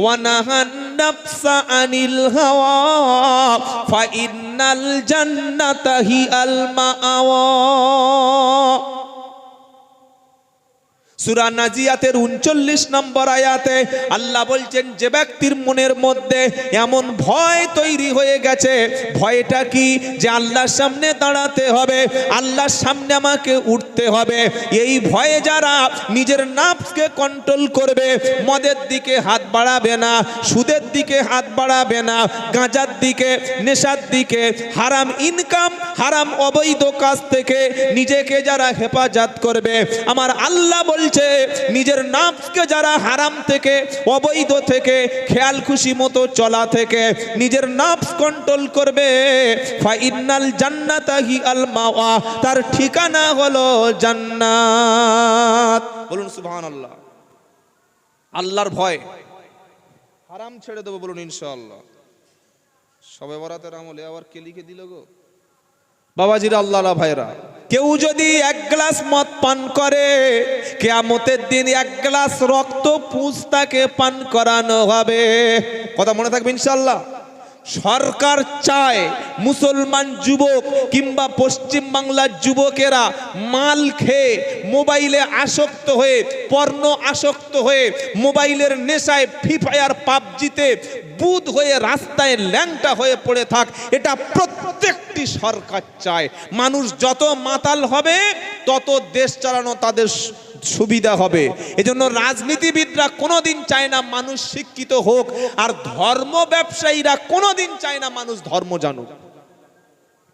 ওয়া নাহান নাফসা আনিল হাওয়া ফাইন্নাল জান্নাতা হিয়াল মাআওয়া। সূরা নাজিয়াতের 39 নম্বর আয়াতে আল্লাহ বলছেন, যে ব্যক্তির মনের মধ্যে এমন ভয় তৈরি হয়ে গেছে, ভয়টা কি? যে আল্লাহর সামনে দাঁড়াতে হবে, আল্লাহর সামনে আমাকে উঠতে হবে, এই ভয়ে যারা নিজের নাফসকে কন্ট্রোল করবে, মদের দিকে হাত বাড়াবে না, সুদের দিকে হাত বাড়াবে না, গাঁজার দিকে, নেশার দিকে, হারাম ইনকাম, হারাম অবৈধ কাজ থেকে নিজেকে যারা হেফাজত করবে, আমার আল্লাহ বলছে নিজের নাফসকে যারা হারাম থেকে, অবৈধ থেকে, খেয়াল খুশি মতো চলা থেকে নিজের নাফস কন্ট্রোল করবে, ফাইনাল জান্নাতা হিয়াল মাওয়া, তার ঠিকানা হলো জান্নাত। বলুন সুবহানাল্লাহ। আল্লাহর ভয়, হারাম ছেড়ে দেবো বলুন ইনশাআল্লাহ। সবে বরাতের আমলে আবার কে লিখে দিল গো বাবাজিরা, আল্লাহর ভাইরা, কেউ যদি 1 গ্লাস মদ পান করে, কিয়ামতের দিন 1 গ্লাস রক্ত পুঁজ তাকে পান করানো হবে। কথা মনে থাকবে ইনশাআল্লাহ। সরকার চায় মুসলমান যুবক কিংবা পশ্চিম বাংলার যুবকেরা মাল খেয়ে, মোবাইলে আসক্ত হয়ে, পর্ন আসক্ত হয়ে, মোবাইলের নেশায়, ফ্রি ফায়ার, পাবজিতে বুধ হয়ে রাস্তায় ল্যাংটা হয়ে পড়ে থাক। এটা প্রত্যেকটি সরকার চায়। মানুষ যত মাতাল হবে তত দেশ চালানো তাদের সুবিধা হবে। এজন্য রাজনীতিবিদরা কোনোদিন চায় না মানুষ শিক্ষিত হোক, আর ধর্ম ব্যবসায়ীরা কোনোদিন চায় না মানুষ ধর্ম জানুক।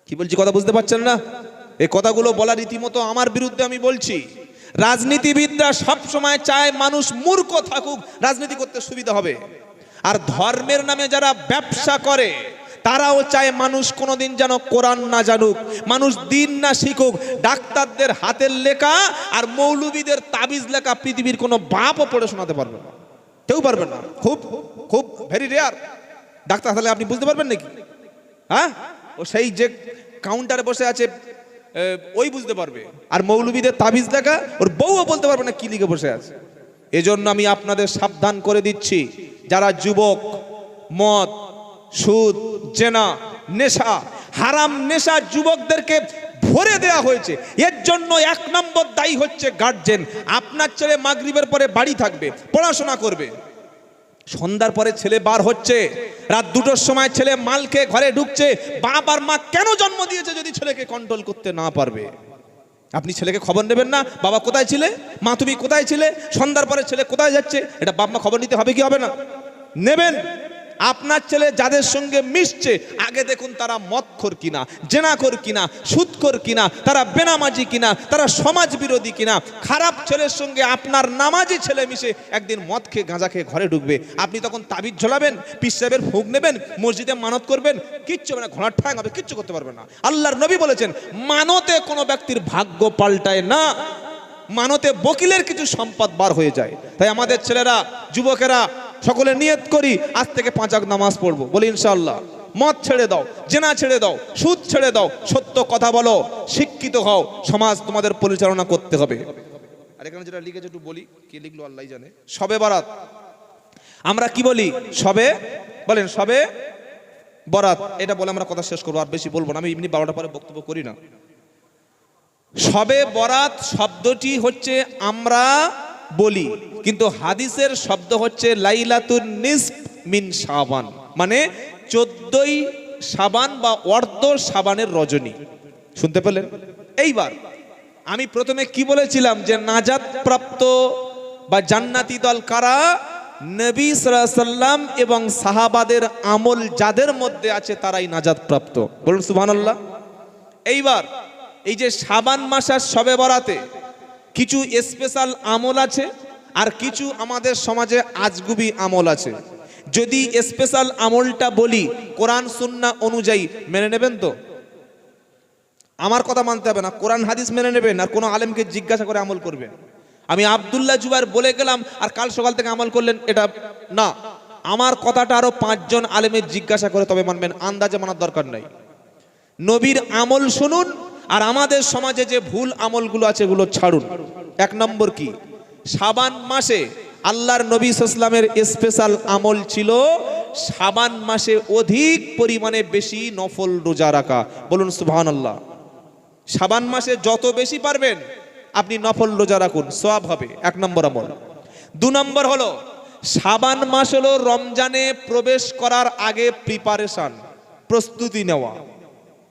কি বলছি কথা বুঝতে পারছেন না? এই কথাগুলো বলার রীতিমতো আমার বিরুদ্ধে আমি বলছি। রাজনীতিবিদরা সব সময় চায় মানুষ মূর্খ থাকুক, রাজনীতি করতে সুবিধা হবে। আর ধর্মের নামে যারা ব্যবসা করে তারাও চায় মানুষ কোনোদিন যেন কোরআন না জানুক, মানুষ দিন না শিখুক। ডাক্তারদের হাতের লেখা আর মৌলবীদের তাবিজ লেখা পৃথিবীর কোনো বাপও পড়ে শোনাতে পারবে না, কেউ পারবে না। খুব খুব ভেরি রেয়ার। ডাক্তার তাহলে আপনি বুঝতে পারবেন নাকি? হ্যাঁ, ও সেই যে কাউন্টারে বসে আছে ওই বুঝতে পারবে। আর মৌলবীদের তাবিজ লেখা ওর বউও বলতে পারবে না কি লিখে বসে আছে। এজন্য আমি আপনাদের সাবধান করে দিচ্ছি, যারা যুবক মদ, সুদ, জেনা, নেশা, হারাম নেশা যুবকদেরকে ভরে দেয়া হয়েছে, এর জন্য 1 নম্বর দায়ী হচ্ছে গার্জেন। আপনার ছেলে মাগরিবের পরে বাড়ি থাকবে, পড়াশোনা করবে, সন্ধ্যার পরে ছেলে বার হচ্ছে, রাত 2টোর সময় ছেলে মাল খেয়ে ঘরে ঢুকছে। বাপ আর মা কেন জন্ম দিয়েছে যদি ছেলেকে কন্ট্রোল করতে না পারবে? আপনি ছেলেকে খবর নেবেন না, বাবা কোথায় ছিলে, মা তুমি কোথায় ছিলে, সন্ধ্যার পরে ছেলে কোথায় যাচ্ছে, এটা বাপ মা খবর নিতে হবে কি হবে না? নেবেন। আপনার ছেলে যাদের সঙ্গে মিশছে আগে দেখুন তারা মদখোর কিনা, জেনাখোর কিনা, সুদখোর কিনা, তারা বেনামাজি কিনা, তারা সমাজ বিরোধী কিনা। খারাপ ছেলের সঙ্গে আপনার নামাজি ছেলে মিশে একদিন মদ খেয়ে গাঁজা খেয়ে ঘরে ঢুকবে, আপনি তখন তাবিজ ঝোলাবেন, পীর সাহেবের ফুঁক নেবেন, মসজিদে মানত করবেন, কিচ্ছু হবে না, ঘোড়ার ঠ্যাং হবে, কিচ্ছু করতে পারবে না। আল্লাহর নবী বলেছেন মানতে কোনো ব্যক্তির ভাগ্য পাল্টায় না, মানতে বকিলের কিছু সম্পদ বার হয়ে যায়। তাই আমাদের ছেলেরা, যুবকেরা সকলে নিয়ত করি আজ থেকে 5 ওয়াক্ত নামাজ পড়বো, বলি ইনশাআল্লাহ। মদ ছেড়ে দাও, জেনা ছেড়ে দাও, সুদ ছেড়ে দাও, সত্য কথা বলো, শিক্ষিত হও, সমাজ তোমাদের পরিচালনা করতে হবে। আর এখানে যেটা লিখেছে একটু বলি, কে লিখলো আল্লাহই জানে। শবে বরাত আমরা কি বলি? শবে বলেন, শবে বরাত, এটা বলে আমরা কথা শেষ করবো, আর বেশি বলবো না, আমি এমনি 12টা পরে বক্তব্য করি না। শবে বরাত শব্দটি হচ্ছে আমরা বলি, কিন্তু হাদিসের শব্দ হচ্ছে লাইলাতুন নিসফ মিন শাবান, মানে 14ই শাবান বা অর্ধ শাবানের রজনী। শুনতে পেলেন? এইবার আমি প্রথমে কি বলেছিলাম যে নাজাত প্রাপ্ত বা জান্নাতি দল কারা? নবী সাল্লাল্লাহু আলাইহি সাল্লাম এবং সাহাবাদের আমল যাদের মধ্যে আছে তারাই নাজাত প্রাপ্ত, বলুন সুবহানাল্লাহ। এইবার এই যে শাবান মাসের শবে বরাতে কিছু স্পেশাল আমল আছে, আর কিছু আমাদের সমাজে আজগুবি আমল আছে। যদি স্পেশাল আমলটা বলি কোরআন সুন্নাহ অনুযায়ী মেনে নেবেন তো? আমার কথা মানতে হবে না, কোরআন হাদিস মেনে নেবেন, আর কোনো আলেমকে জিজ্ঞাসা করে আমল করবেন। আমি আব্দুল্লাহ জুবাইর বলে গেলাম আর কাল সকাল থেকে আমল করলেন, এটা না। আমার কথাটা আরো 5 জন আলেমের জিজ্ঞাসা করে তবে মানবেন, আন্দাজে মানার দরকার নাই। নবীর আমল শুনুন, আর আমাদের সমাজে যে ভুল আমলগুলো আছে এগুলো ছাড়ুন। 1 নম্বর কি? শাবান মাসে আল্লাহর নবী সাল্লাল্লাহু আলাইহি ওয়াসাল্লামের স্পেশাল আমল ছিল শাবান মাসে অধিক পরিমাণে বেশি নফল রোজা রাখা, বলুন সুবহানাল্লাহ। শাবান মাসে যত বেশি পারবেন আপনি নফল রোজা রাখুন, সওয়াব হবে, 1 নম্বর আমল। 2 নম্বর হলো শাবান মাস হলো রমজানে প্রবেশ করার আগে প্রিপারেশন, প্রস্তুতি নেওয়া।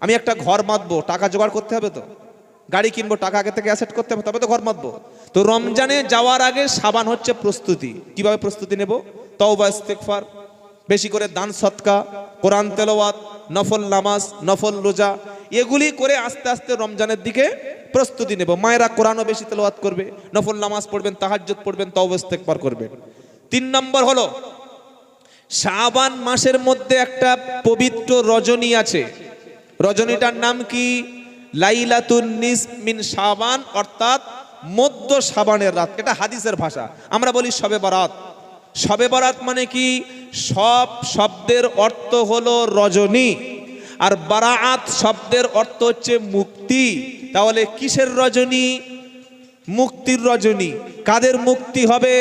আমি একটা ঘর বাঁধবো, টাকা জোগাড় করতে হবে তো, গাড়ি কিনবো, টাকা আগে থেকে অ্যাসেট করতে হবে, তবে তো ঘর বাঁধবো। তো রমজানে যাওয়ার আগে শাবান হচ্ছে প্রস্তুতি। কিভাবে প্রস্তুতি নেব? তওবা ইস্তেগফার, বেশি করে দান সদকা, কোরআন তেলাওয়াত, নফল নামাজ, নফল রোজা, এগুলি করে আস্তে আস্তে রমজানের দিকে প্রস্তুতি নেব। মায়েরা কোরআনও বেশি তেলাওয়াত করবে, নফল নামাজ পড়বেন, তাহাজ্জুদ পড়বেন, তওবা ইস্তেগফার করবেন। 3 নম্বর হলো শাবান মাসের মধ্যে একটা পবিত্র রজনী আছে, রজনীটার নাম কি? লাইলাতুন নিসফ মিন শাবান, অর্থাৎ মধ্য শাবানের রাত। এটা হাদিসের ভাষা, আমরা বলি শবে বরাত। শবে বরাত মানে কি? সব শব্দের অর্থ হলো রজনী, আর বারাআত শব্দের অর্থ হচ্ছে মুক্তি। তাহলে কিসের রজনী? মুক্তির রজনী। কাদের মুক্তি হবে?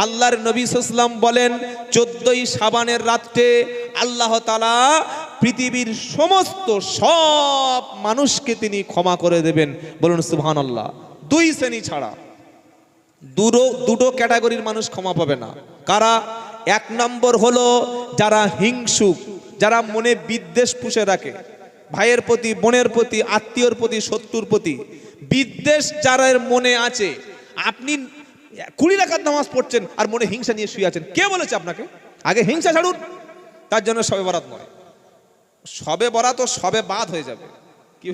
আল্লাহর নবী সাল্লাল্লাহু আলাইহি ওয়াসাল্লাম বলেন 14ই শাবানের রাতে আল্লাহ তাআলা পৃথিবীর সমস্ত সব মানুষকে তিনি ক্ষমা করে দেবেন, বলুন সুবহানাল্লাহ। 2 শ্রেণী ছাড়া, দুটো ক্যাটাগরির মানুষ ক্ষমা পাবে না। কারা? 1 নম্বর হলো যারা হিংসুক, যারা মনে বিদ্বেষ পুষে রাখে, ভাইয়ের প্রতি, বোনের প্রতি, আত্মীয়র প্রতি, শত্রুর প্রতি বিদ্বেষ যারা মনে আছে। আপনি 20 রাকাত নামাজ পড়ছেন আর মনে হিংসা নিয়ে শুয়ে আছেন, কে বলেছে আপনাকে? আগে হিংসা ছাড়ুন, তার জন্য শবে বরাত নয়। শবে বরাত ও শবে বাদ হয়ে যাবে। কি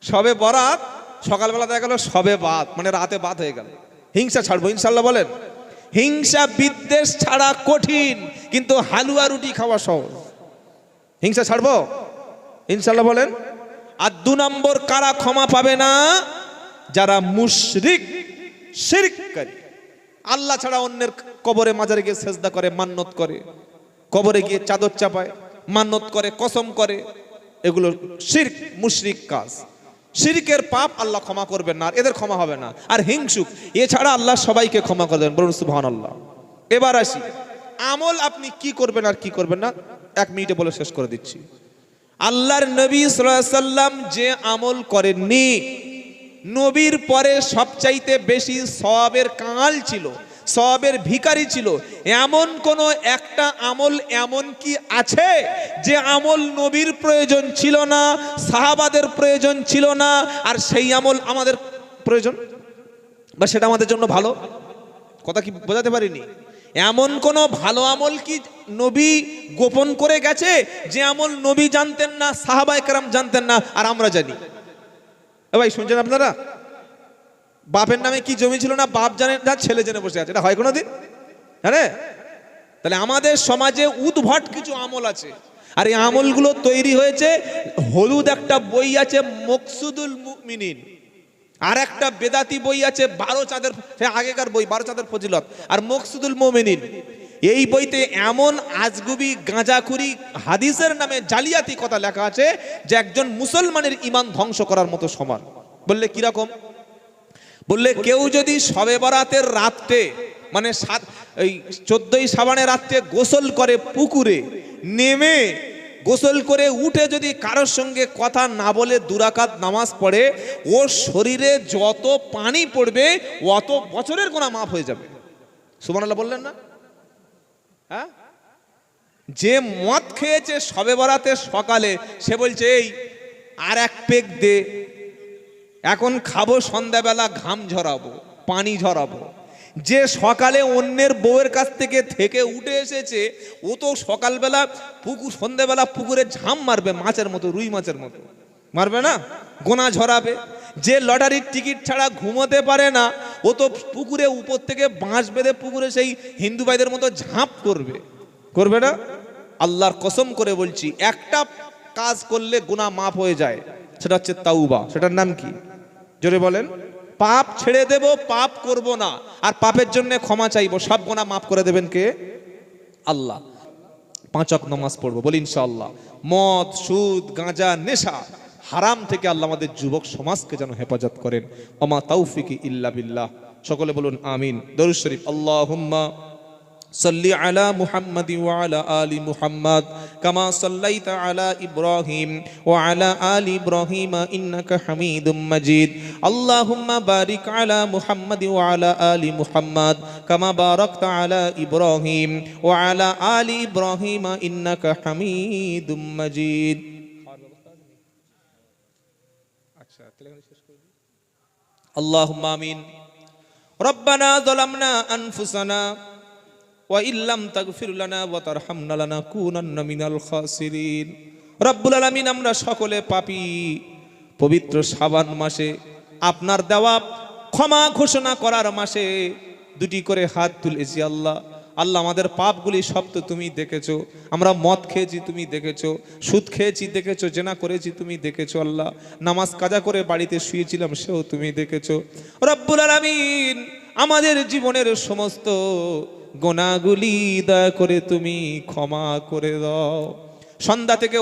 শবে বরাত সকালবেলা দেখা গেল শবে বাদ, মানে রাতে বাদ হয়ে গেল। হিংসা ছাড়বো ইনশাল্লাহ, বলেন। হিংসা বিদ্বেষ ছাড়া কঠিন, কিন্তু হালুয়া রুটি খাওয়া সহজ। হিংসা ছাড়বো ইনশাল্লাহ, বলেন। আর 2 নম্বর কারা ক্ষমা পাবে না? যারা মুশরিক, শিরককারী, আল্লাহ ছাড়া অন্যের কবরে মাজারে গিয়ে সেজদা করে, মান্নত করে, কবরে গিয়ে চাদর চাপায়, মান্নত করে, কসম করে, এগুলো শিরক, মুশরিক কাজ। শিরকের পাপ আল্লাহ ক্ষমা করবেন না, আর এদের ক্ষমা হবে না। আর হিংসুক, এছাড়া আল্লাহ সবাইকে ক্ষমা করবেন, বলুন সুবহানাল্লাহ। এবার আসি আমল আপনি কি করবেন আর কি করবেন না, 1 মিনিটে বলে শেষ করে দিচ্ছি। আল্লাহর নবী সাল্লাল্লাহু আলাইহি ওয়াসাল্লাম যে আমল করেননি, নবীর পরে সবচাইতে বেশি সওয়াবের কাঙাল ছিল, সওয়াবের ভিখারি ছিল, এমন কোন একটা আমল এমন কি আছে যে আমল নবীর প্রয়োজন ছিল না, সাহাবাদের প্রয়োজন ছিল না, আর সেই আমল আমাদের প্রয়োজন বা সেটা আমাদের জন্য ভালো? কথা কি বোঝাতে পারিনি? এমন কোন ভালো আমল কি নবী গোপন করে গেছে যে আমল নবী জানতেন না, সাহাবায়ে কেরাম জানতেন না, আর আমরা জানি? ভাই শুনছেন আপনারা? বাপের নামে কি জমি ছিল না, বাপ জানে না, ছেলে জেনে বসে আছে, এটা হয় কোনোদিন? হ্যাঁ। তাহলে আমাদের সমাজে উদ্ভট কিছু আমল আছে, আর এই আমলগুলো তৈরি হয়েছে। হলুদ একটা বই আছে মকসুদুল মুমিনিন, আর একটা বেদাতি বই আছে 12 চাঁদের, আগেকার বই 12 চাঁদের ফজিলত, আর মকসুদুল মুমিনিন। এই বইতে এমন আজগুবি গাঁজাখুরি হাদিসের নামে জালিয়াতি কথা লেখা আছে যে একজন মুসলমানের ঈমান ধ্বংস করার মতো সমান। বললে কিরকম? বললে কেউ যদি শবে বরাতের রাতে, মানে 14ই শাবানের রাতে গোসল করে পুকুরে নেমে, গোসল করে উঠে যদি কারোর সঙ্গে কথা না বলে 2 রাকাত নামাজ পড়ে, ওর শরীরে যত পানি পড়বে অত বছরের গুনাহ মাফ হয়ে যাবে। সুবহানাল্লাহ বললেন না? হ্যাঁ। যে মদ খেয়েছে শবে বরাতের সকালে, সে বলছে এই আর 1 পেগ দে, এখন খাবো, সন্ধ্যাবেলা ঘাম ঝরাবো, পানি ঝরাবো। যে সকালে অন্যের বউয়ের কাছ থেকে উঠে এসেছে, ও তো সকালবেলা সন্ধ্যাবেলা পুকুরে ঝাম মারবে, মাছের মতো, রুই মাছের মতো মারবে না, গোনা ঝরাবে। যে লটারির টিকিট ছাড়া ঘুমোতে পারে না, ও তো পুকুরে উপর থেকে বাঁশ বেঁধে পুকুরে সেই হিন্দু ভাইদের মতো ঝাঁপ করবে না? আল্লাহর কসম করে বলছি, একটা কাজ করলে গুনাহ মাফ হয়ে যায়, সেটা হচ্ছে তাওবা। সেটার নাম কি? জোরে বলেন। পাপ ছেড়ে দেব, পাপ করব না, আর পাপের জন্য ক্ষমা চাইবো, সব গুনাহ মাফ করে দেবেন কে? আল্লাহ। 5 ওয়াক্ত নামাজ পড়বো, বলি ইনশাআল্লাহ। মদ, সুদ, গাঁজা, নেশা, হারাম থেকে আল্লাহ আমাদের যুবক সমাজকে যেন হেফাজত করেন। ওমা তাওফিকি ইল্লা বিল্লাহ। সকলে বলুন আমিন। দরুদ শরীফ। আল্লাহুম্মা صل على محمد وعلى آل محمد كما صليت على إبراهيم وعلى آل إبراهيم إنك حميد مجيد اللهم بارك على محمد وعلى آل محمد كما باركت على إبراهيم وعلى آل إبراهيم إنك حميد مجيد اللهم آمين ربنا ظلمنا أنفسنا وإن لم تغفر لنا وترحمنا لنكونن من الخاسرين রব্বুল আলামিন, আমরা সকলে পাপী। পবিত্র শাবান মাসে, আপনার দেওয়া ক্ষমা ঘোষণা করার মাসে 2টি করে হাত তুলেছি আল্লাহ। আল্লাহ, আমাদের পাপগুলি সব তো তুমি দেখেছো। আমরা মদ খেয়েছি, তুমি দেখেছো। সুদ খেয়েছি, দেখেছো। জেনা করেছি, তুমি দেখেছো। আল্লাহ, নামাজ কাজা করে বাড়িতে শুয়েছিলাম, সেও তুমি দেখেছো। রব্বুল আলামিন, আমাদের জীবনের সমস্ত গুনাহগুলি দয়া করে তুমি ক্ষমা করে দাও। সন্ধ্যা থেকে